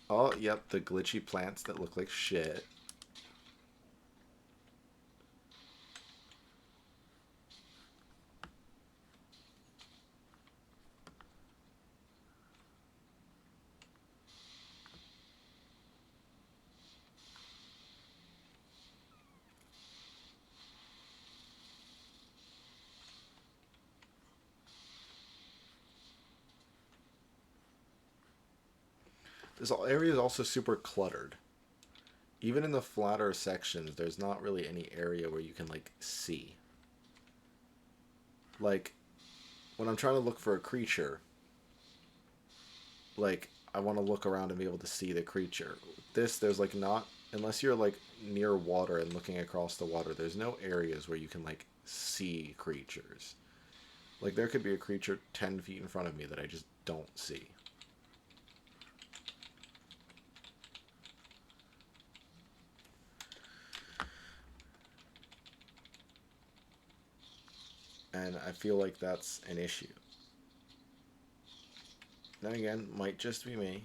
Oh, yep, the glitchy plants that look like shit. This area is also super cluttered. Even in the flatter sections, there's not really any area where you can, like, see. Like, when I'm trying to look for a creature, like, I want to look around and be able to see the creature. There's, like, not... Unless you're, like, near water and looking across the water, there's no areas where you can, like, see creatures. Like, there could be a creature 10 feet in front of me that I just don't see. And I feel like that's an issue. Then again, might just be me.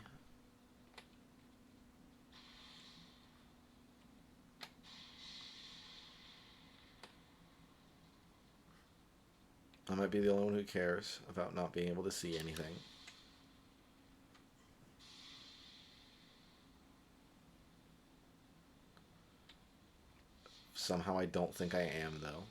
I might be the only one who cares about not being able to see anything. Somehow I don't think I am, though.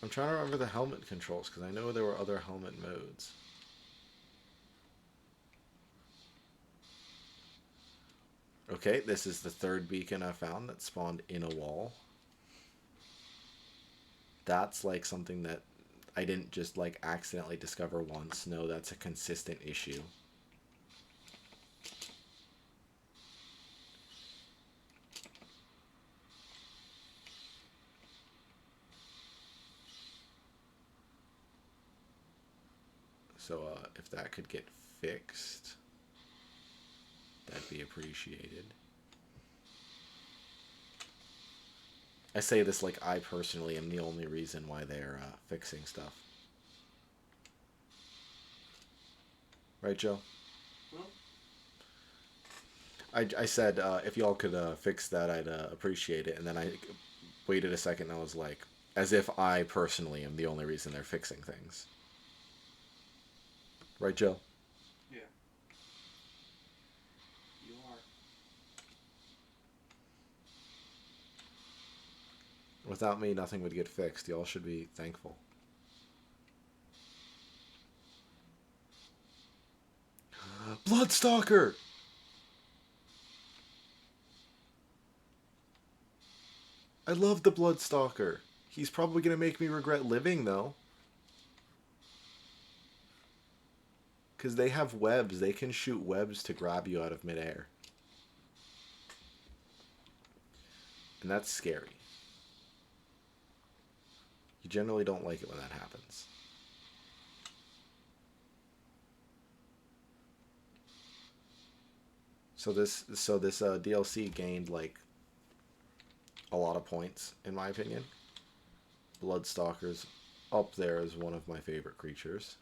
I'm trying to remember the helmet controls, because I know there were other helmet modes. Okay, this is the third beacon I found that spawned in a wall. That's like something that I didn't just like accidentally discover once. No, that's a consistent issue. So if that could get fixed, that'd be appreciated. I say this like I personally am the only reason why they're fixing stuff. Right, Joe? Hmm? I said if y'all could fix that, I'd appreciate it. And then I waited a second and I was like, as if I personally am the only reason they're fixing things. Right, Joe? Yeah. You are. Without me, nothing would get fixed. Y'all should be thankful. Bloodstalker! I love the Bloodstalker. He's probably going to make me regret living, though. Because they have webs. They can shoot webs to grab you out of midair. And that's scary. You generally don't like it when that happens. So this DLC gained like a lot of points in my opinion. Bloodstalker's up there as one of my favorite creatures.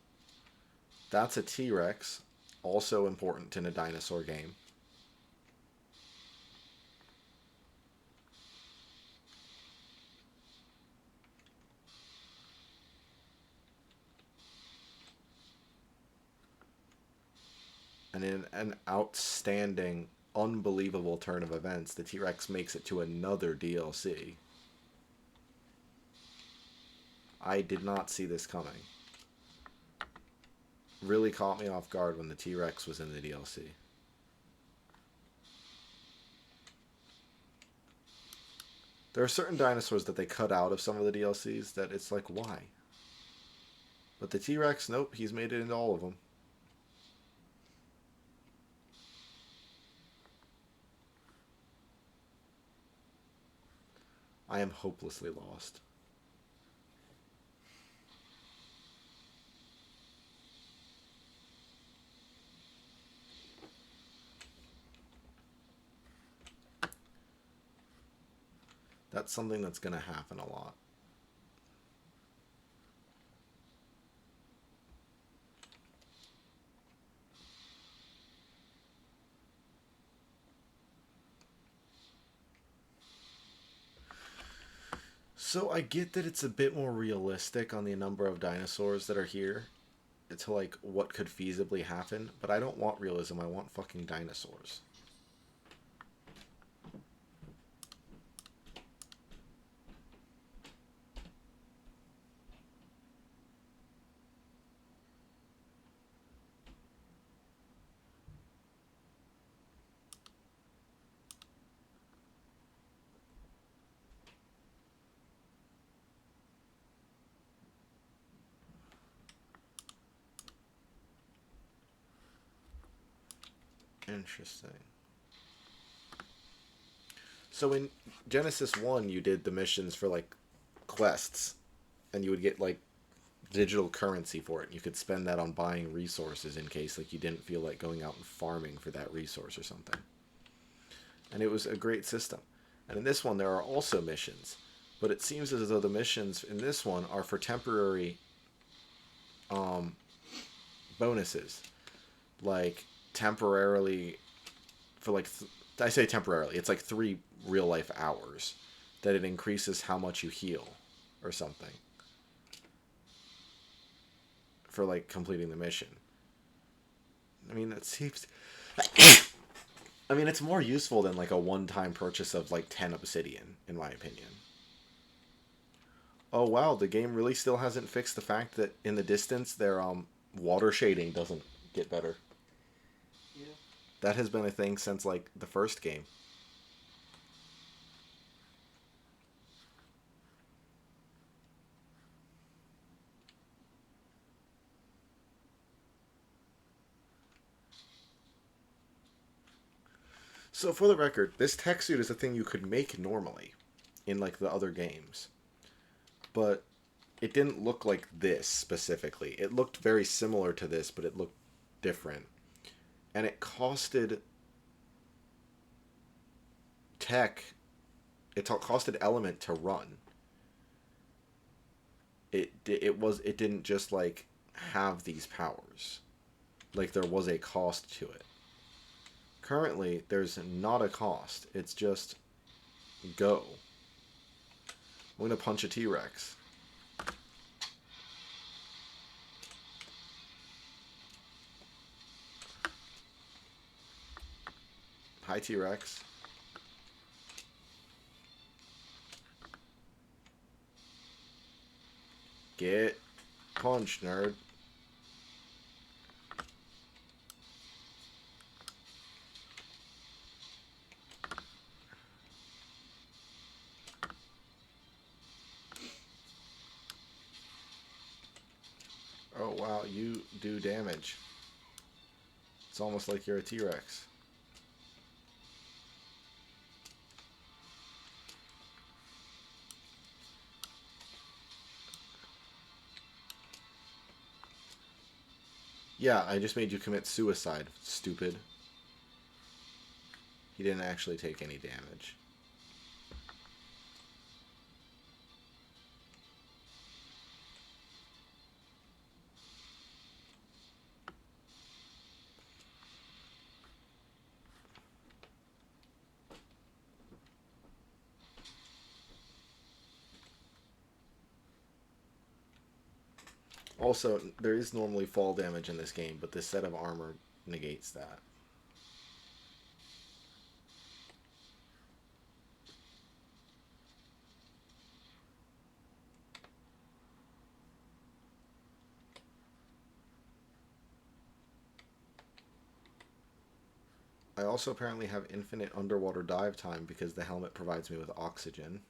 That's a T-Rex, also important in a dinosaur game. And in an outstanding, unbelievable turn of events, the T-Rex makes it to another DLC. I did not see this coming. Really caught me off guard when the T-Rex was in the DLC. There are certain dinosaurs that they cut out of some of the DLCs that it's like, why? But the T-Rex, nope, he's made it into all of them. I am hopelessly lost. That's something that's going to happen a lot. So I get that it's a bit more realistic on the number of dinosaurs that are here to like what could feasibly happen, but I don't want realism, I want fucking dinosaurs. Interesting. So in Genesis 1, you did the missions for like quests, and you would get like digital currency for it. You could spend that on buying resources in case like you didn't feel like going out and farming for that resource or something. And it was a great system. And in this one there are also missions, but it seems as though the missions in this one are for temporary bonuses, like temporarily for like I say temporarily, it's like 3 real life hours that it increases how much you heal or something for like completing the mission. I mean, that seems I mean, it's more useful than like a one-time purchase of like 10 obsidian in my opinion. Oh wow, the game really still hasn't fixed the fact that in the distance their water shading doesn't get better. Yeah. That has been a thing since like the first game. So for the record, this tech suit is a thing you could make normally in like the other games. But it didn't look like this specifically. It looked very similar to this, but it looked different. And it costed tech, costed Element to run. It didn't just like have these powers. Like there was a cost to it. Currently, there's not a cost. It's just go. I'm gonna punch a T-Rex. Hi, T-Rex. Get punched, nerd. Oh wow, you do damage. It's almost like you're a T-Rex. Yeah, I just made you commit suicide, stupid. He didn't actually take any damage. Also, there is normally fall damage in this game, but this set of armor negates that. I also apparently have infinite underwater dive time because the helmet provides me with oxygen.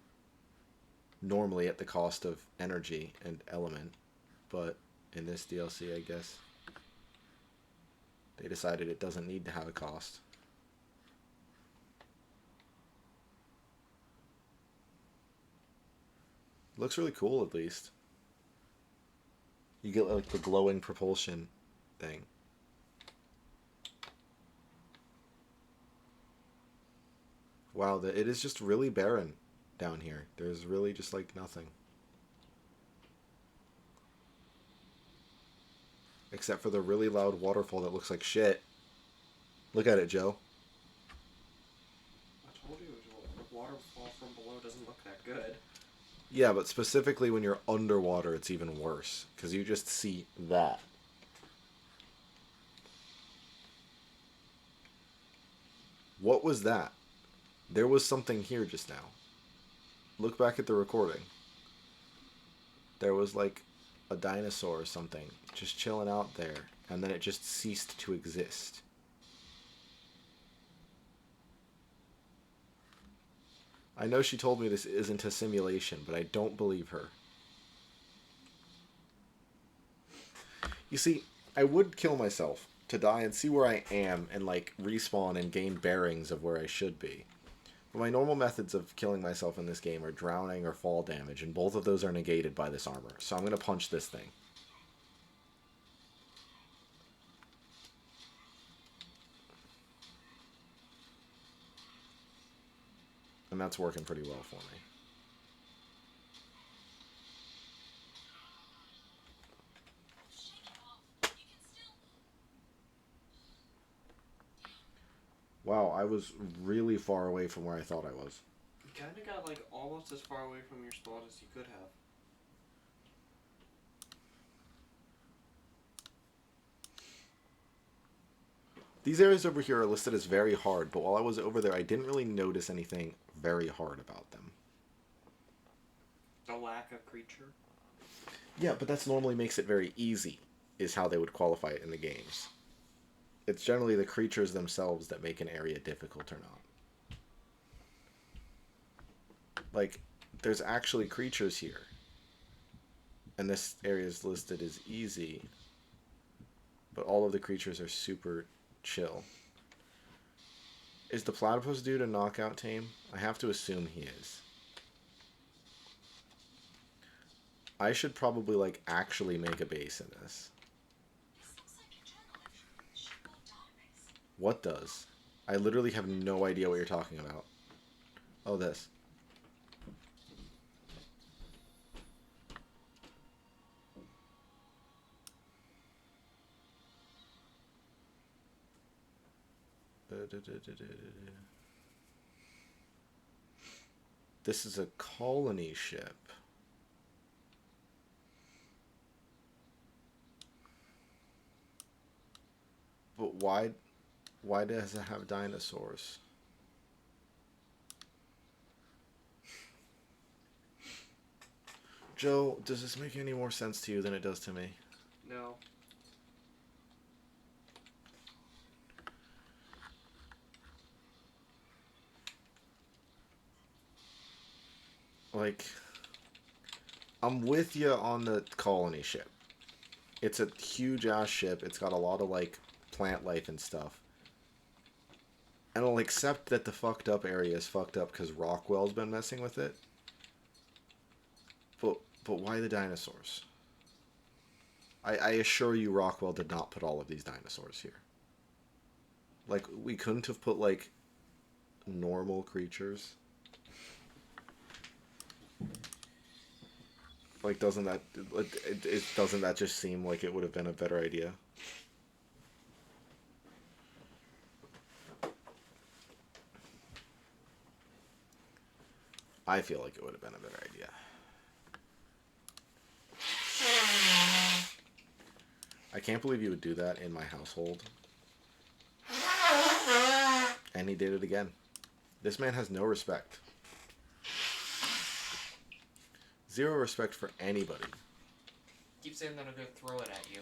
Normally at the cost of energy and element, but in this DLC, I guess, they decided it doesn't need to have a cost. Looks really cool, at least. You get like the glowing propulsion thing. Wow, it is just really barren down here. There's really just like nothing. Except for the really loud waterfall that looks like shit. Look at it, Joe. I told you the waterfall from below doesn't look that good. Yeah, but specifically when you're underwater, it's even worse. Because you just see that. What was that? There was something here just now. Look back at the recording. There was like a dinosaur or something just chilling out there, and then it just ceased to exist. I know she told me this isn't a simulation, but I don't believe her. You see, I would kill myself to die and see where I am and like respawn and gain bearings of where I should be. My normal methods of killing myself in this game are drowning or fall damage, and both of those are negated by this armor. So I'm going to punch this thing. And that's working pretty well for me. Wow, I was really far away from where I thought I was. You kinda got like almost as far away from your spot as you could have. These areas over here are listed as very hard, but while I was over there, I didn't really notice anything very hard about them. The lack of creature. Yeah, but that's normally makes it very easy, is how they would qualify it in the games. It's generally the creatures themselves that make an area difficult or not. Like, there's actually creatures here. And this area is listed as easy. But all of the creatures are super chill. Is the platypus dude a knockout tame? I have to assume he is. I should probably, like, actually make a base in this. What does? I literally have no idea what you're talking about. Oh, this. This is a colony ship. But why does it have dinosaurs? Joe, does this make any more sense to you than it does to me? No. Like, I'm with you on the colony ship. It's a huge ass ship. It's got a lot of, like, plant life and stuff. And I'll accept that the fucked up area is fucked up because Rockwell's been messing with it. But why the dinosaurs? I assure you Rockwell did not put all of these dinosaurs here. Like, we couldn't have put, like, normal creatures. Like, doesn't that just seem like it would have been a better idea? I feel like it would have been a better idea. I can't believe you would do that in my household. And he did it again. This man has no respect. Zero respect for anybody. Keep saying that I'm gonna throw it at you.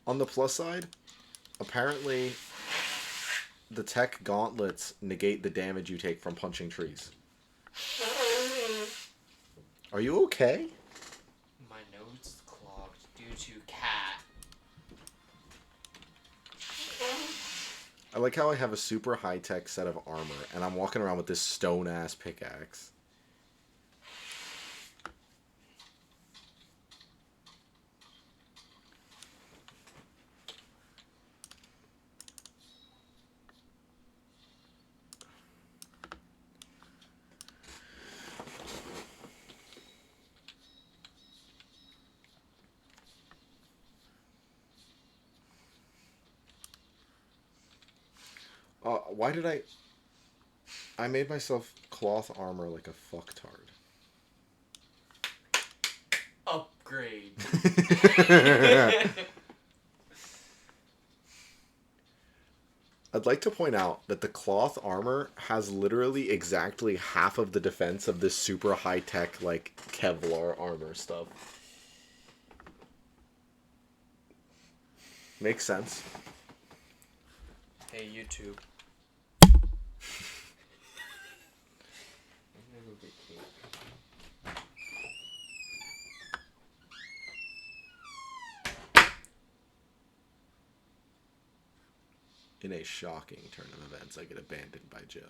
On the plus side, apparently the tech gauntlets negate the damage you take from punching trees. Are you okay? My nose is clogged due to cat. I like how I have a super high-tech set of armor, and I'm walking around with this stone-ass pickaxe. Why did I made myself cloth armor like a fucktard. Upgrade. I'd like to point out that the cloth armor has literally exactly half of the defense of this super high-tech, like, Kevlar armor stuff. Makes sense. Hey, YouTube. In a shocking turn of events, I get abandoned by Joe.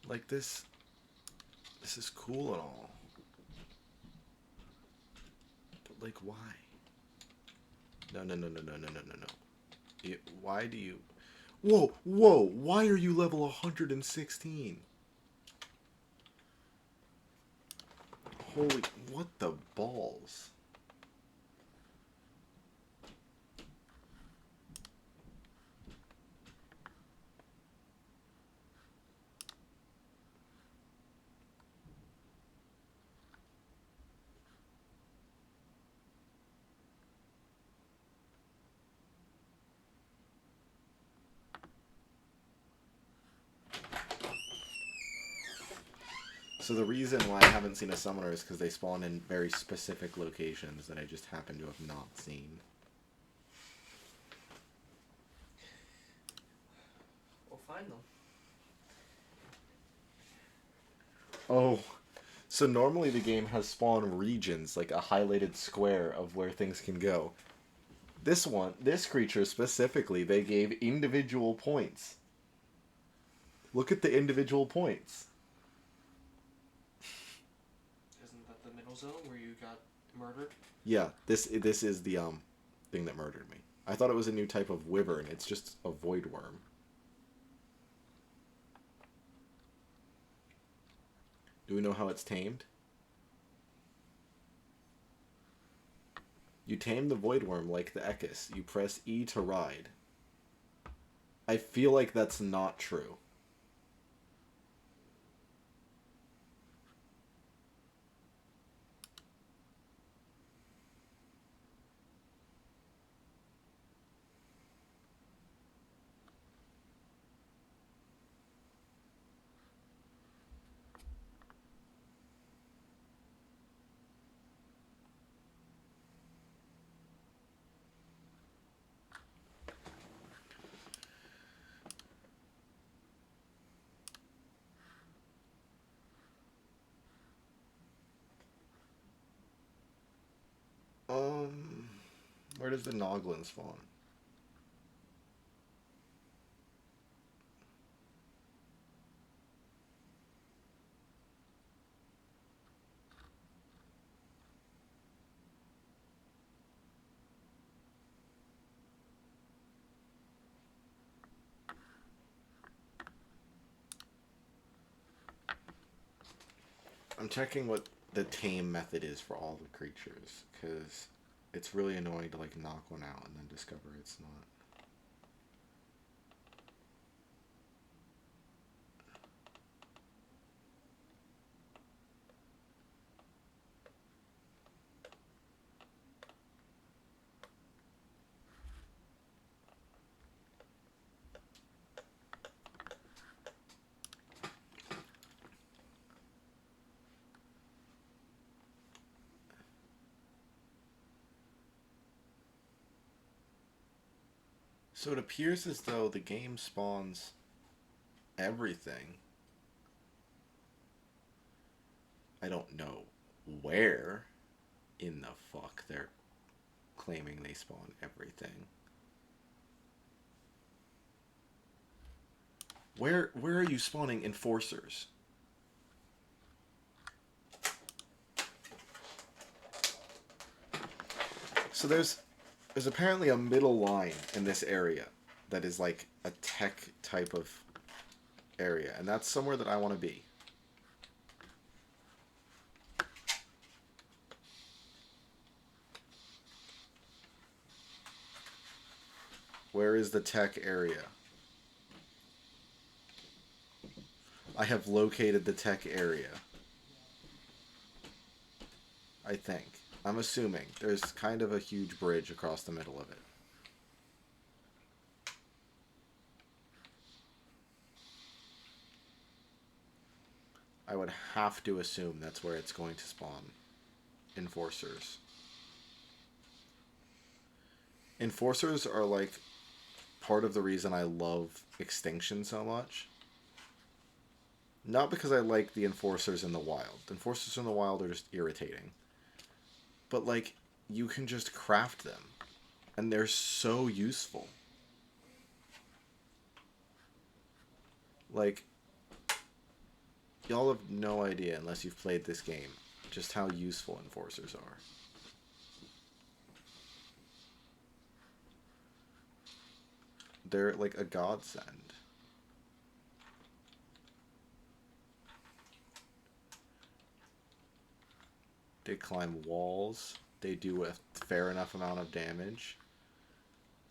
Like this is cool and all. But like, why? No. Why do you... Whoa, why are you level 116? Holy, what the balls? So the reason why I haven't seen a summoner is because they spawn in very specific locations that I just happen to have not seen. We'll find them. Oh, so normally the game has spawn regions, like a highlighted square of where things can go. This creature specifically, they gave individual points. Look at the individual points. Isn't that the middle zone where you got murdered? Yeah, this is the thing that murdered me. I thought it was a new type of wyvern. It's just a void worm. Do we know how it's tamed? You tame the void worm like the Ekis. You press E to ride. I feel like that's not true. Where does the Noglin spawn? I'm checking what the tame method is for all the creatures, because it's really annoying to like knock one out and then discover it's not. So it appears as though the game spawns everything. I don't know where in the fuck they're claiming they spawn everything. Where are you spawning enforcers? So there's apparently a middle line in this area that is like a tech type of area, and that's somewhere that I want to be. Where is the tech area? I have located the tech area. I think. I'm assuming. There's kind of a huge bridge across the middle of it. I would have to assume that's where it's going to spawn enforcers. Enforcers are like part of the reason I love Extinction so much. Not because I like the enforcers in the wild. The enforcers in the wild are just irritating. But like, you can just craft them. And they're so useful. Like, y'all have no idea, unless you've played this game, just how useful enforcers are. They're like a godsend. They climb walls. They do a fair enough amount of damage.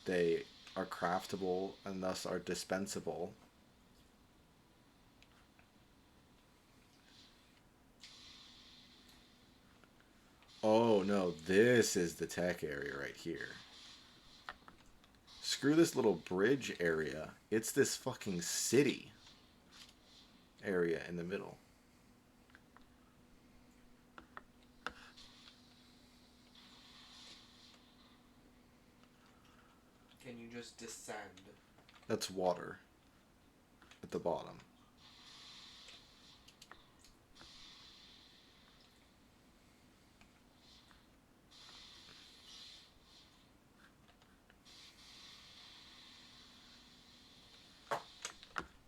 They are craftable and thus are dispensable. Oh no, this is the tech area right here. Screw this little bridge area. It's this fucking city area in the middle. Can you just descend? That's water at the bottom.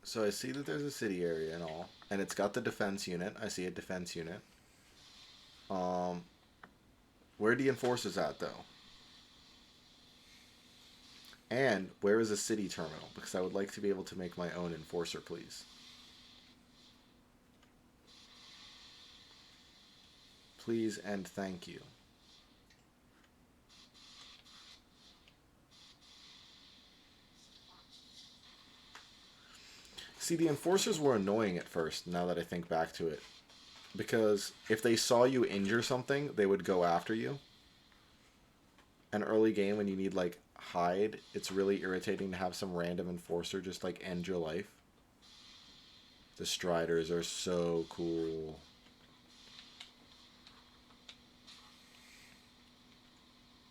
So I see that there's a city area and all, and it's got the defense unit. I see a defense unit. Where are the enforcers at though? And where is a city terminal? Because I would like to be able to make my own enforcer, please. Please and thank you. See, the enforcers were annoying at first, now that I think back to it. Because if they saw you injure something, they would go after you. An early game when you need, like, hide, it's really irritating to have some random enforcer just, like, end your life. The Striders are so cool.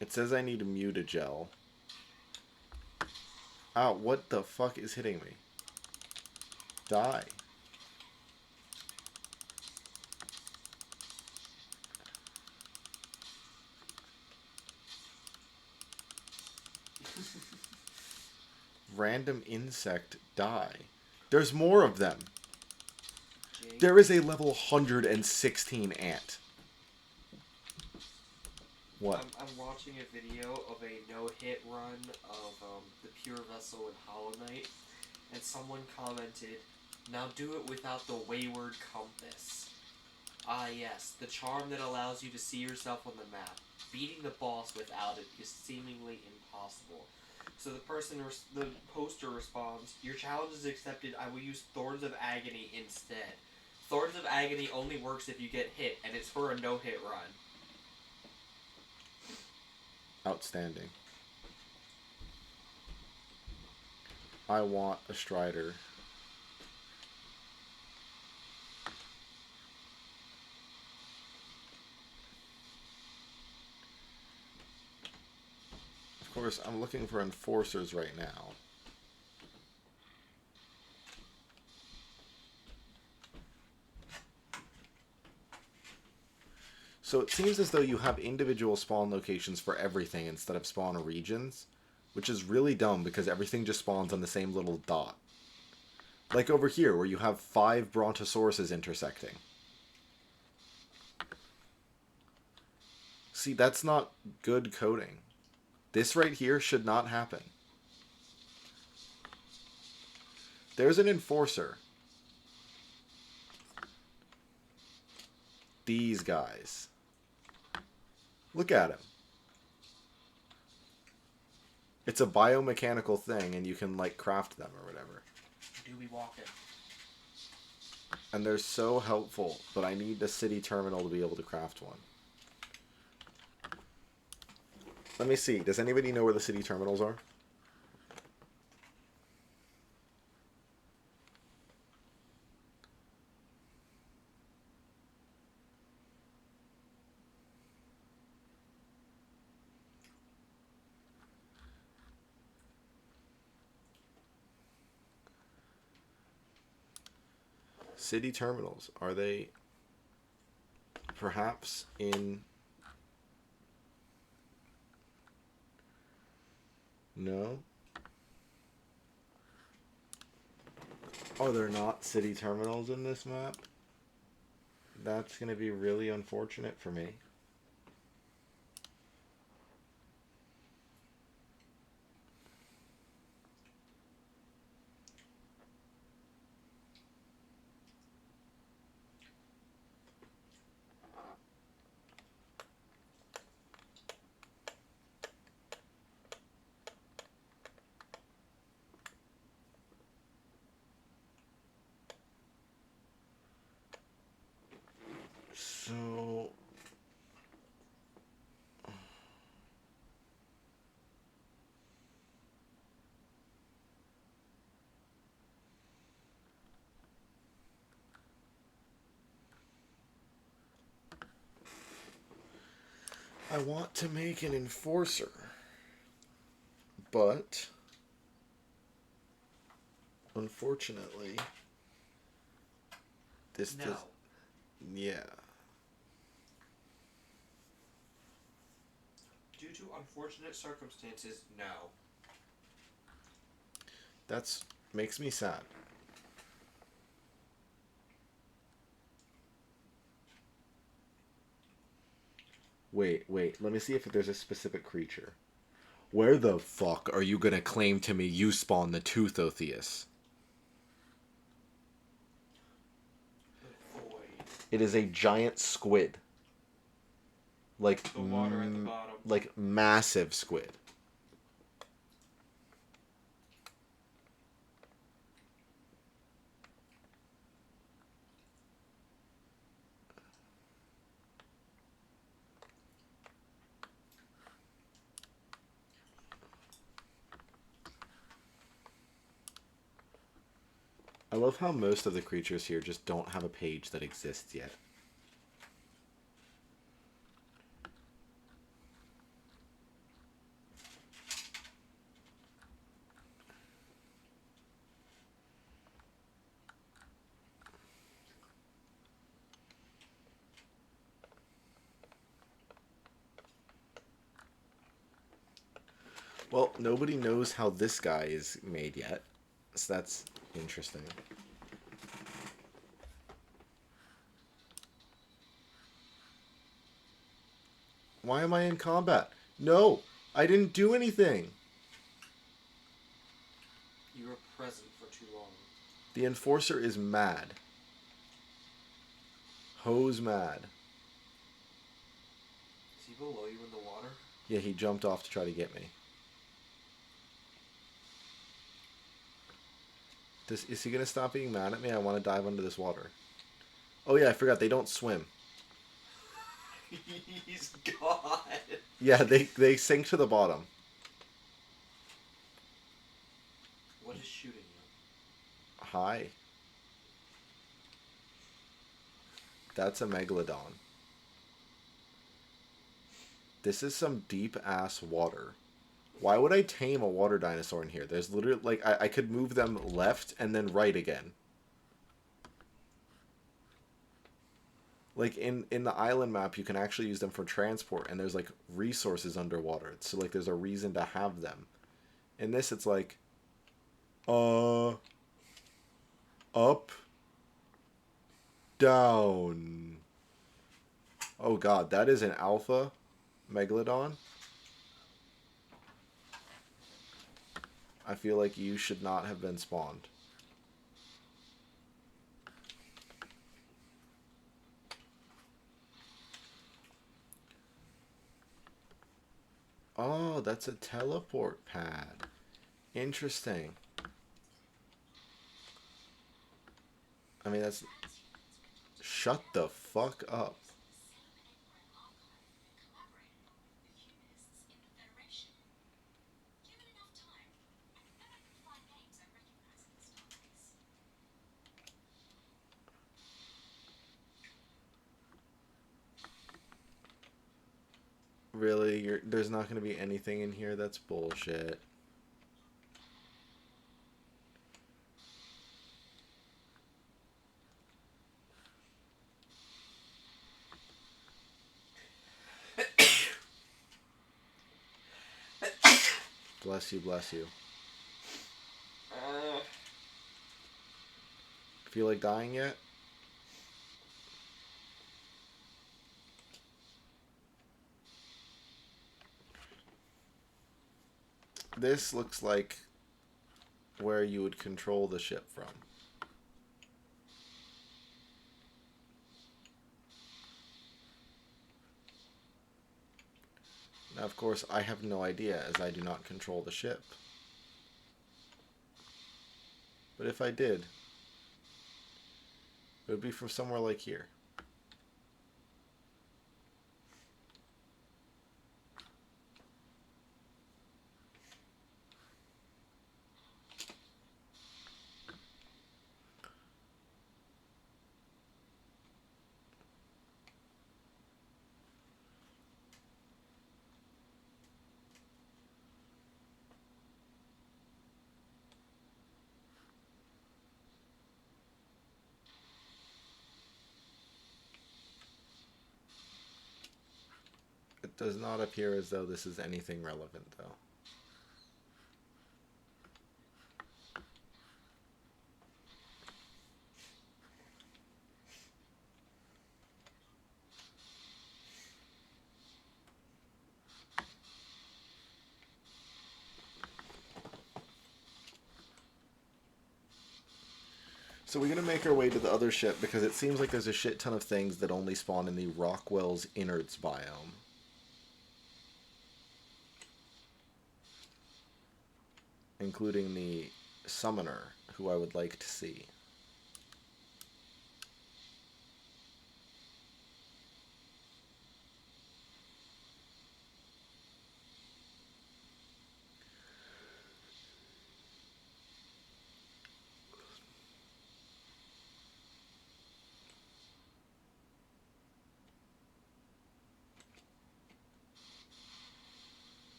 It says I need a mutagel. Ow, what the fuck is hitting me? Die. Random insect, die. There's more of them. Jake? There is a level 116 ant. What? I'm watching a video of a no-hit run of the Pure Vessel and Hollow Knight, and someone commented, "Now do it without the wayward compass." Ah yes, the charm that allows you to see yourself on the map. Beating the boss without it is seemingly impossible. So the poster responds, "Your challenge is accepted. I will use Thorns of Agony instead. Thorns of Agony only works if you get hit, and it's for a no-hit run." Outstanding. I want a Strider. Of course, I'm looking for enforcers right now. So it seems as though you have individual spawn locations for everything instead of spawn regions, which is really dumb because everything just spawns on the same little dot. Like over here, where you have 5 brontosauruses intersecting. See, that's not good coding. This right here should not happen. There's an enforcer. These guys. Look at him. It's a biomechanical thing, and you can, like, craft them or whatever. Do we walk it? And they're so helpful, but I need the city terminal to be able to craft one. Let me see. Does anybody know where the city terminals are? City terminals. Are they perhaps in No. Are there not city terminals in this map? That's going to be really unfortunate for me. So I want to make an enforcer, but unfortunately, this No. does. Yeah. Due to unfortunate circumstances, no. That's makes me sad. Wait, let me see if there's a specific creature. Where the fuck are you gonna claim to me you spawned the Toothotheus? The void. It is a giant squid. Like The water at the bottom. like massive squid. I love how most of the creatures here just don't have a page that exists yet. Well, nobody knows how this guy is made yet, so that's interesting. Why am I in combat? No, I didn't do anything. You were present for too long. The enforcer is mad. Ho's mad. Is he below you in the water? Yeah, he jumped off to try to get me. Is he gonna stop being mad at me? I want to dive under this water. Oh yeah, I forgot they don't swim. He's gone. Yeah, they sink to the bottom. What is shooting you? Hi. That's a megalodon. This is some deep ass water. Why would I tame a water dinosaur in here? There's literally like I could move them left and then right again. Like in the island map, you can actually use them for transport, and there's like resources underwater. So like there's a reason to have them. In this, it's like, up, down. Oh god, that is an alpha megalodon. I feel like you should not have been spawned. Oh, that's a teleport pad. Interesting. I mean, that's... Shut the fuck up. Really? There's not going to be anything in here? That's bullshit. Bless you, bless you. Feel like dying yet? This looks like where you would control the ship from. Now, of course, I have no idea, as I do not control the ship. But if I did, it would be from somewhere like here. It does not appear as though this is anything relevant, though. So we're going to make our way to the other ship because it seems like there's a shit ton of things that only spawn in the Rockwell's innards biome. Including the summoner, who I would like to see.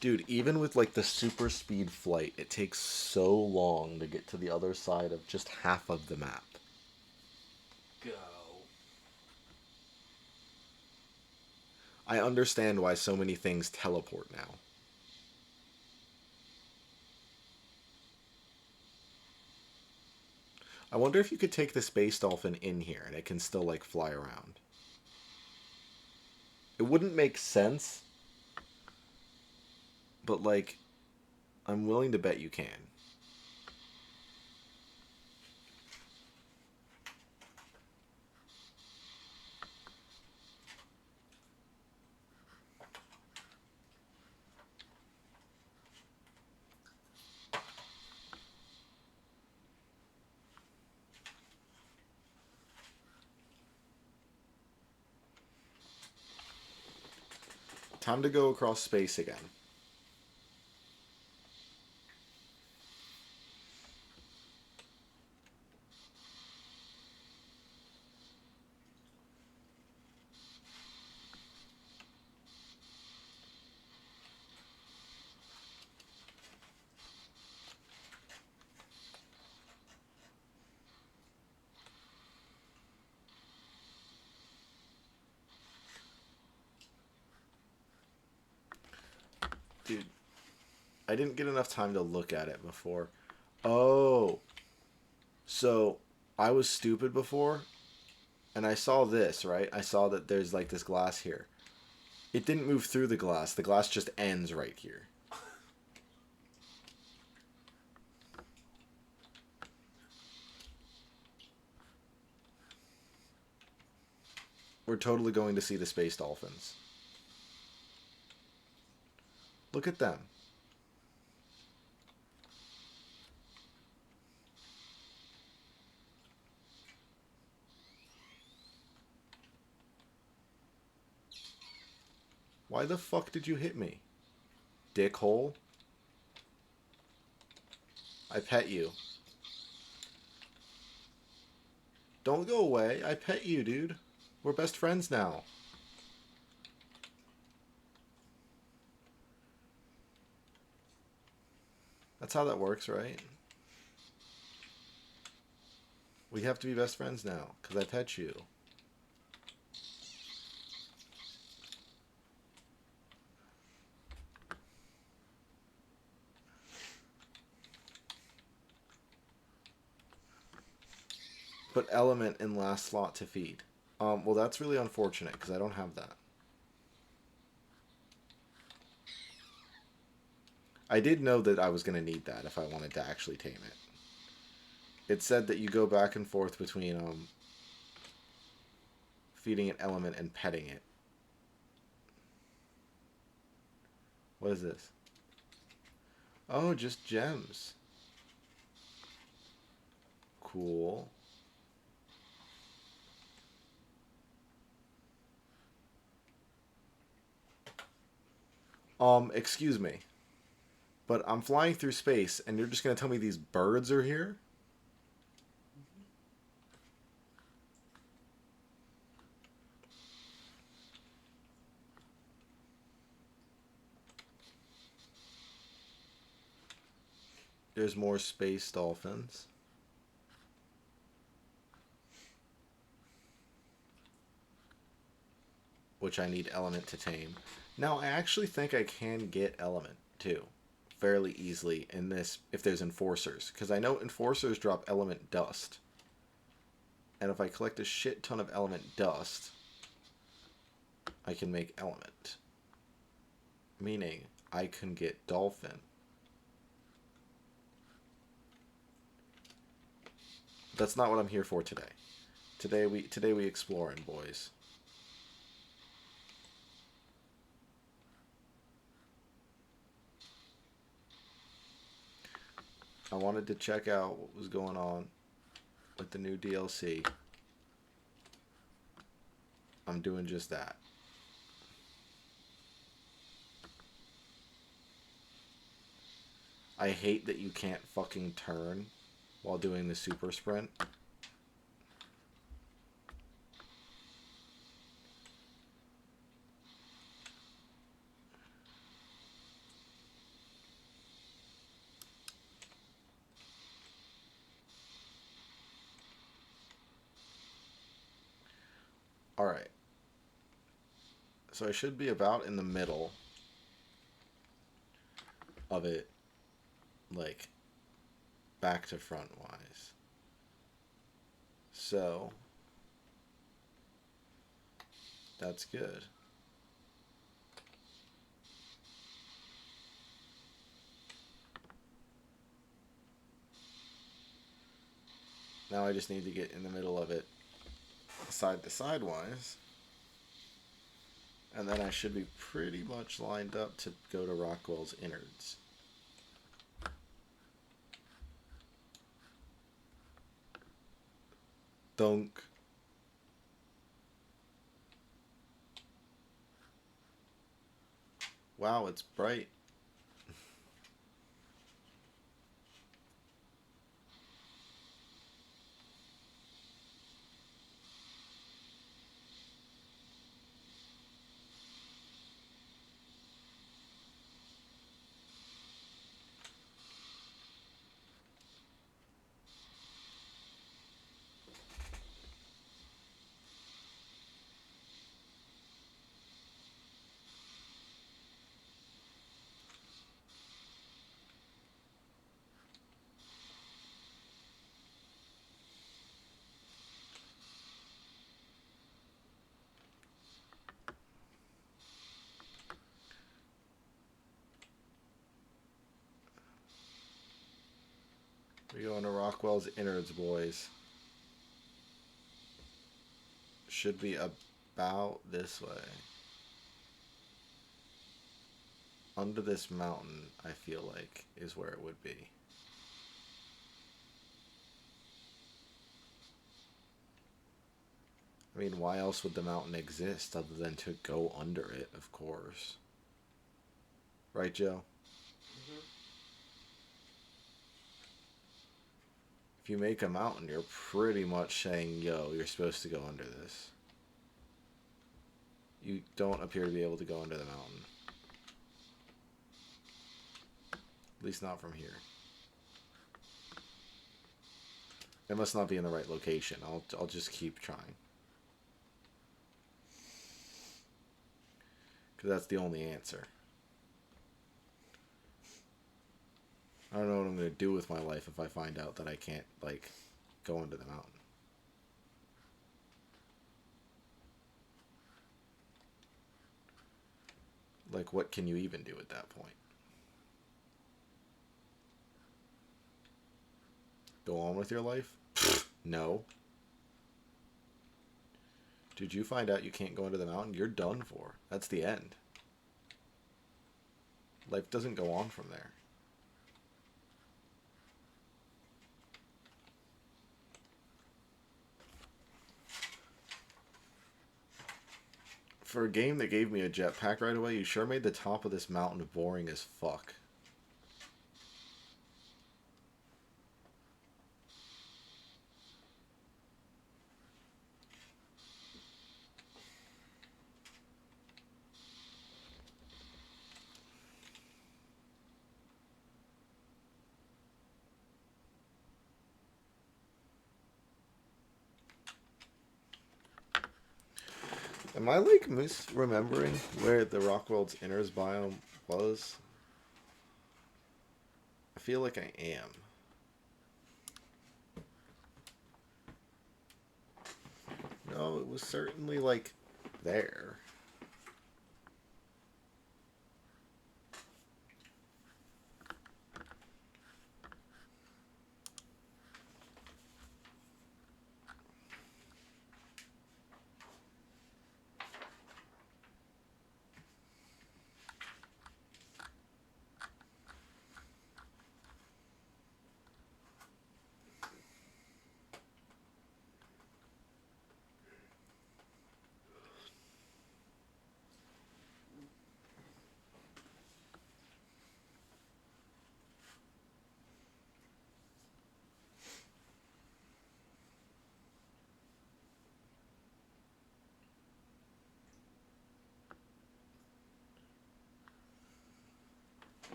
Dude, even with like the super speed flight, it takes so long to get to the other side of just half of the map. Go. I understand why so many things teleport now. I wonder if you could take the space dolphin in here and it can still like fly around. It wouldn't make sense, but like, I'm willing to bet you can. Time to go across space again. Dude, I didn't get enough time to look at it before. Oh. So, I was stupid before, and I saw this, right? I saw that there's like this glass here. It didn't move through the glass. The glass just ends right here. We're totally going to see the space dolphins. Look at them. Why the fuck did you hit me? Dickhole? I pet you. Don't go away. I pet you, dude. We're best friends now. That's how that works, right? We have to be best friends now, because I pet you. Put element in last slot to feed. Well, that's really unfortunate because I don't have that. I did know that I was going to need that if I wanted to actually tame it. It said that you go back and forth between feeding an element and petting it. What is this? Oh, just gems. Cool. Excuse me. But I'm flying through space and you're just gonna tell me these birds are here? There's more space dolphins. Which I need element to tame. Now, I actually think I can get element, too. Fairly easily in this, if there's enforcers. Because I know enforcers drop element dust. And if I collect a shit ton of element dust, I can make element. Meaning, I can get dolphin. That's not what I'm here for today. Today we exploring, boys. I wanted to check out what was going on with the new DLC. I'm doing just that. I hate that you can't fucking turn while doing the super sprint. Alright. So I should be about in the middle of it, like, back to front wise. So, that's good. Now I just need to get in the middle of it, side to side wise. And then I should be pretty much lined up to go to Rockwell's innards. Dunk. Wow, it's bright. We're going to Rockwell's innards, boys. Should be about this way. Under this mountain, I feel like, is where it would be. I mean, why else would the mountain exist other than to go under it, of course. Right, Joe? Mm-hmm. If you make a mountain, you're pretty much saying, yo, you're supposed to go under this. You don't appear to be able to go under the mountain. At least not from here. It must not be in the right location. I'll just keep trying. Because that's the only answer. I don't know what I'm going to do with my life if I find out that I can't, like, go into the mountain. Like, what can you even do at that point? Go on with your life? No. Did you find out you can't go into the mountain? You're done for. That's the end. Life doesn't go on from there. For a game that gave me a jetpack right away, you sure made the top of this mountain boring as fuck. Am I like misremembering where the Rockworld's Inners biome was? I feel like I am. No, it was certainly like there.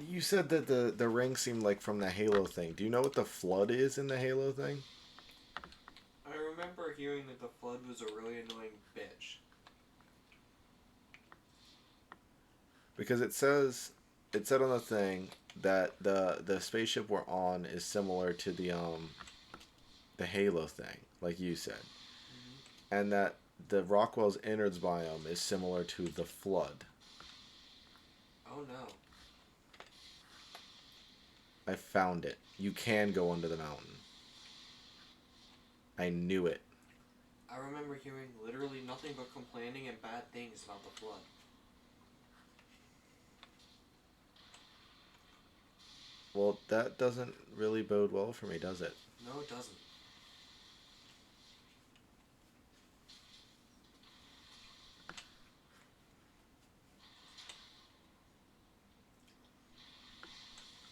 You said that the ring seemed like from the Halo thing. Do you know what the flood is in the Halo thing? I remember hearing that the flood was a really annoying bitch. Because it said on the thing that the spaceship we're on is similar to the Halo thing, like you said. Mm-hmm. And that the Rockwell's Innards biome is similar to the flood. Oh no. I found it. You can go under the mountain. I knew it. I remember hearing literally nothing but complaining and bad things about the flood. Well, that doesn't really bode well for me, does it? No, it doesn't.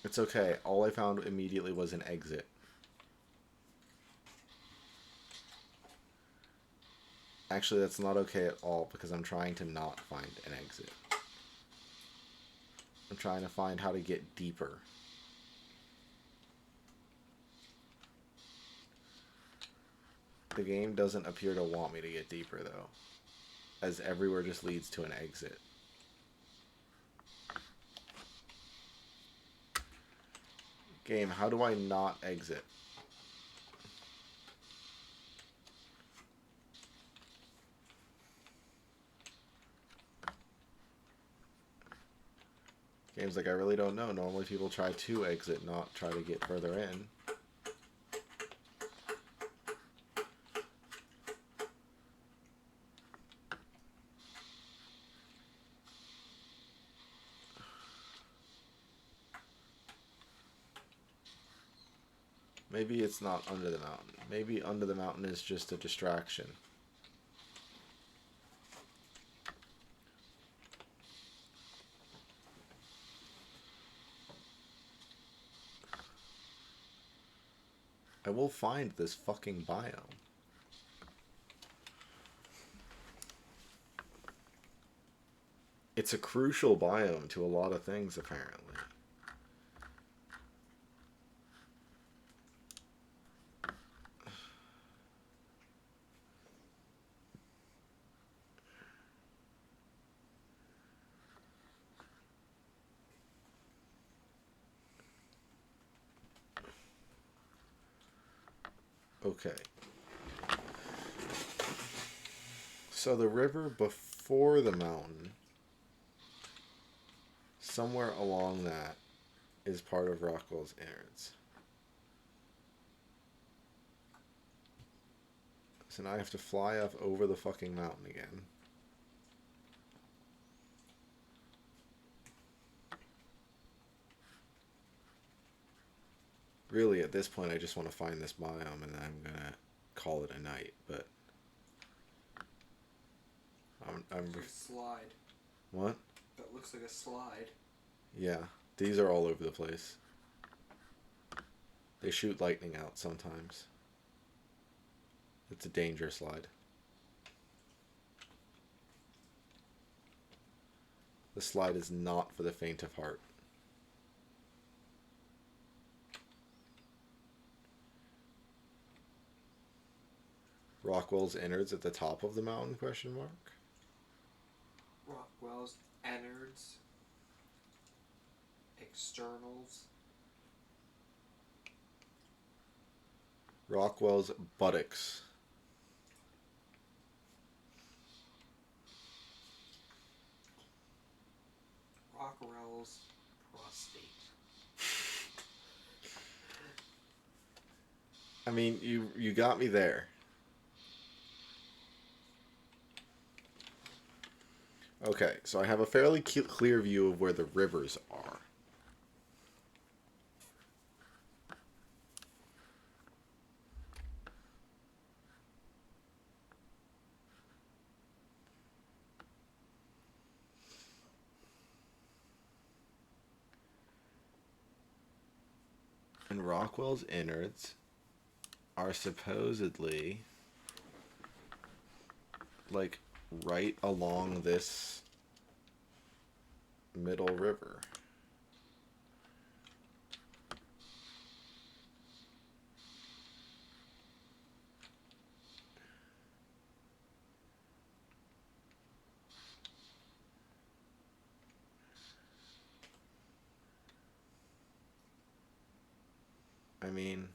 It's okay. All I found immediately was an exit. Actually, that's not okay at all because I'm trying to not find an exit. I'm trying to find how to get deeper. The game doesn't appear to want me to get deeper, though, as everywhere just leads to an exit. Game, how do I not exit? Game's like, I really don't know. Normally people try to exit, not try to get further in. Maybe it's not under the mountain. Maybe under the mountain is just a distraction. I will find this fucking biome. It's a crucial biome to a lot of things, apparently. Okay. So the river before the mountain, somewhere along that, is part of Rockwell's innards. So now I have to fly up over the fucking mountain again. Really, at this point, I just want to find this biome and then I'm gonna call it a night. But I'm It's like a slide. what? That looks like a slide. Yeah, these are all over the place. They shoot lightning out sometimes. It's a danger slide. The slide is not for the faint of heart. Rockwell's innards at the top of the mountain, question mark? Rockwell's innards. Externals. Rockwell's buttocks. Rockwell's prostate. I mean, you got me there. Okay, so I have a fairly clear view of where the rivers are. And Rockwell's innards are supposedly like right along this middle river. I mean,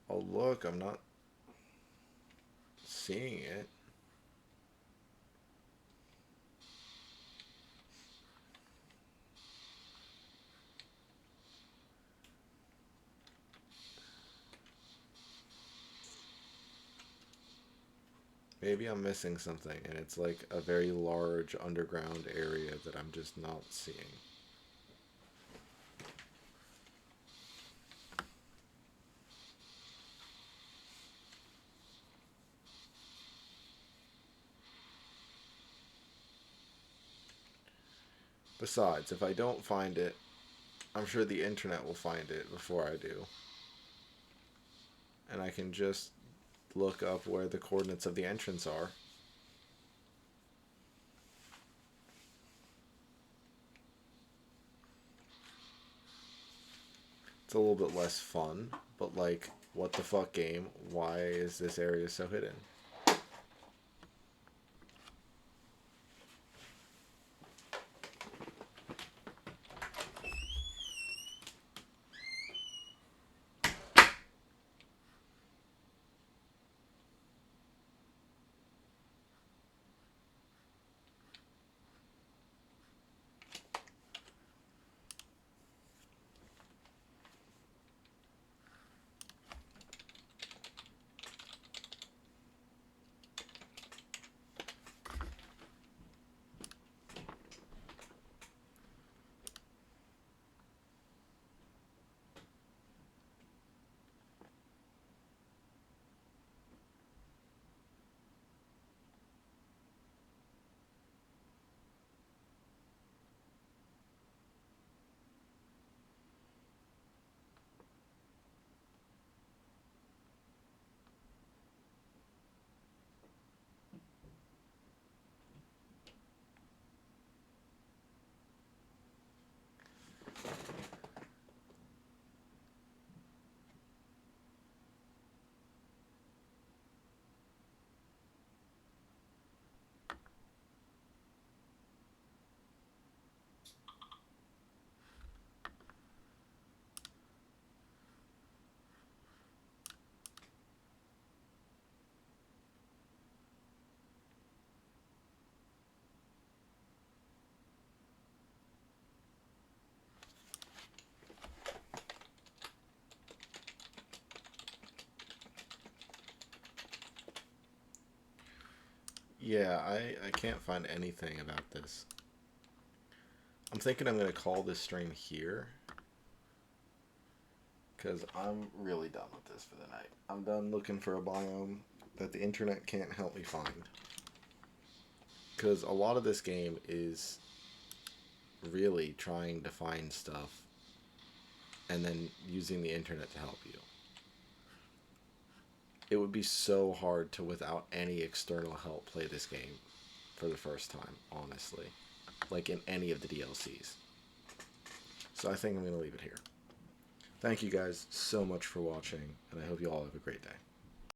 oh look, I'm not seeing it. Maybe I'm missing something and it's like a very large underground area that I'm just not seeing. Besides, if I don't find it, I'm sure the internet will find it before I do. And I can just look up where the coordinates of the entrance are. It's a little bit less fun, but like, what the fuck game? Why is this area so hidden? Yeah, I can't find anything about this. I'm thinking I'm going to call this stream here. Because I'm really done with this for the night. I'm done looking for a biome that the internet can't help me find. Because a lot of this game is really trying to find stuff and then using the internet to help you. It would be so hard to, without any external help, play this game for the first time, honestly. Like in any of the DLCs. So I think I'm going to leave it here. Thank you guys so much for watching, and I hope you all have a great day.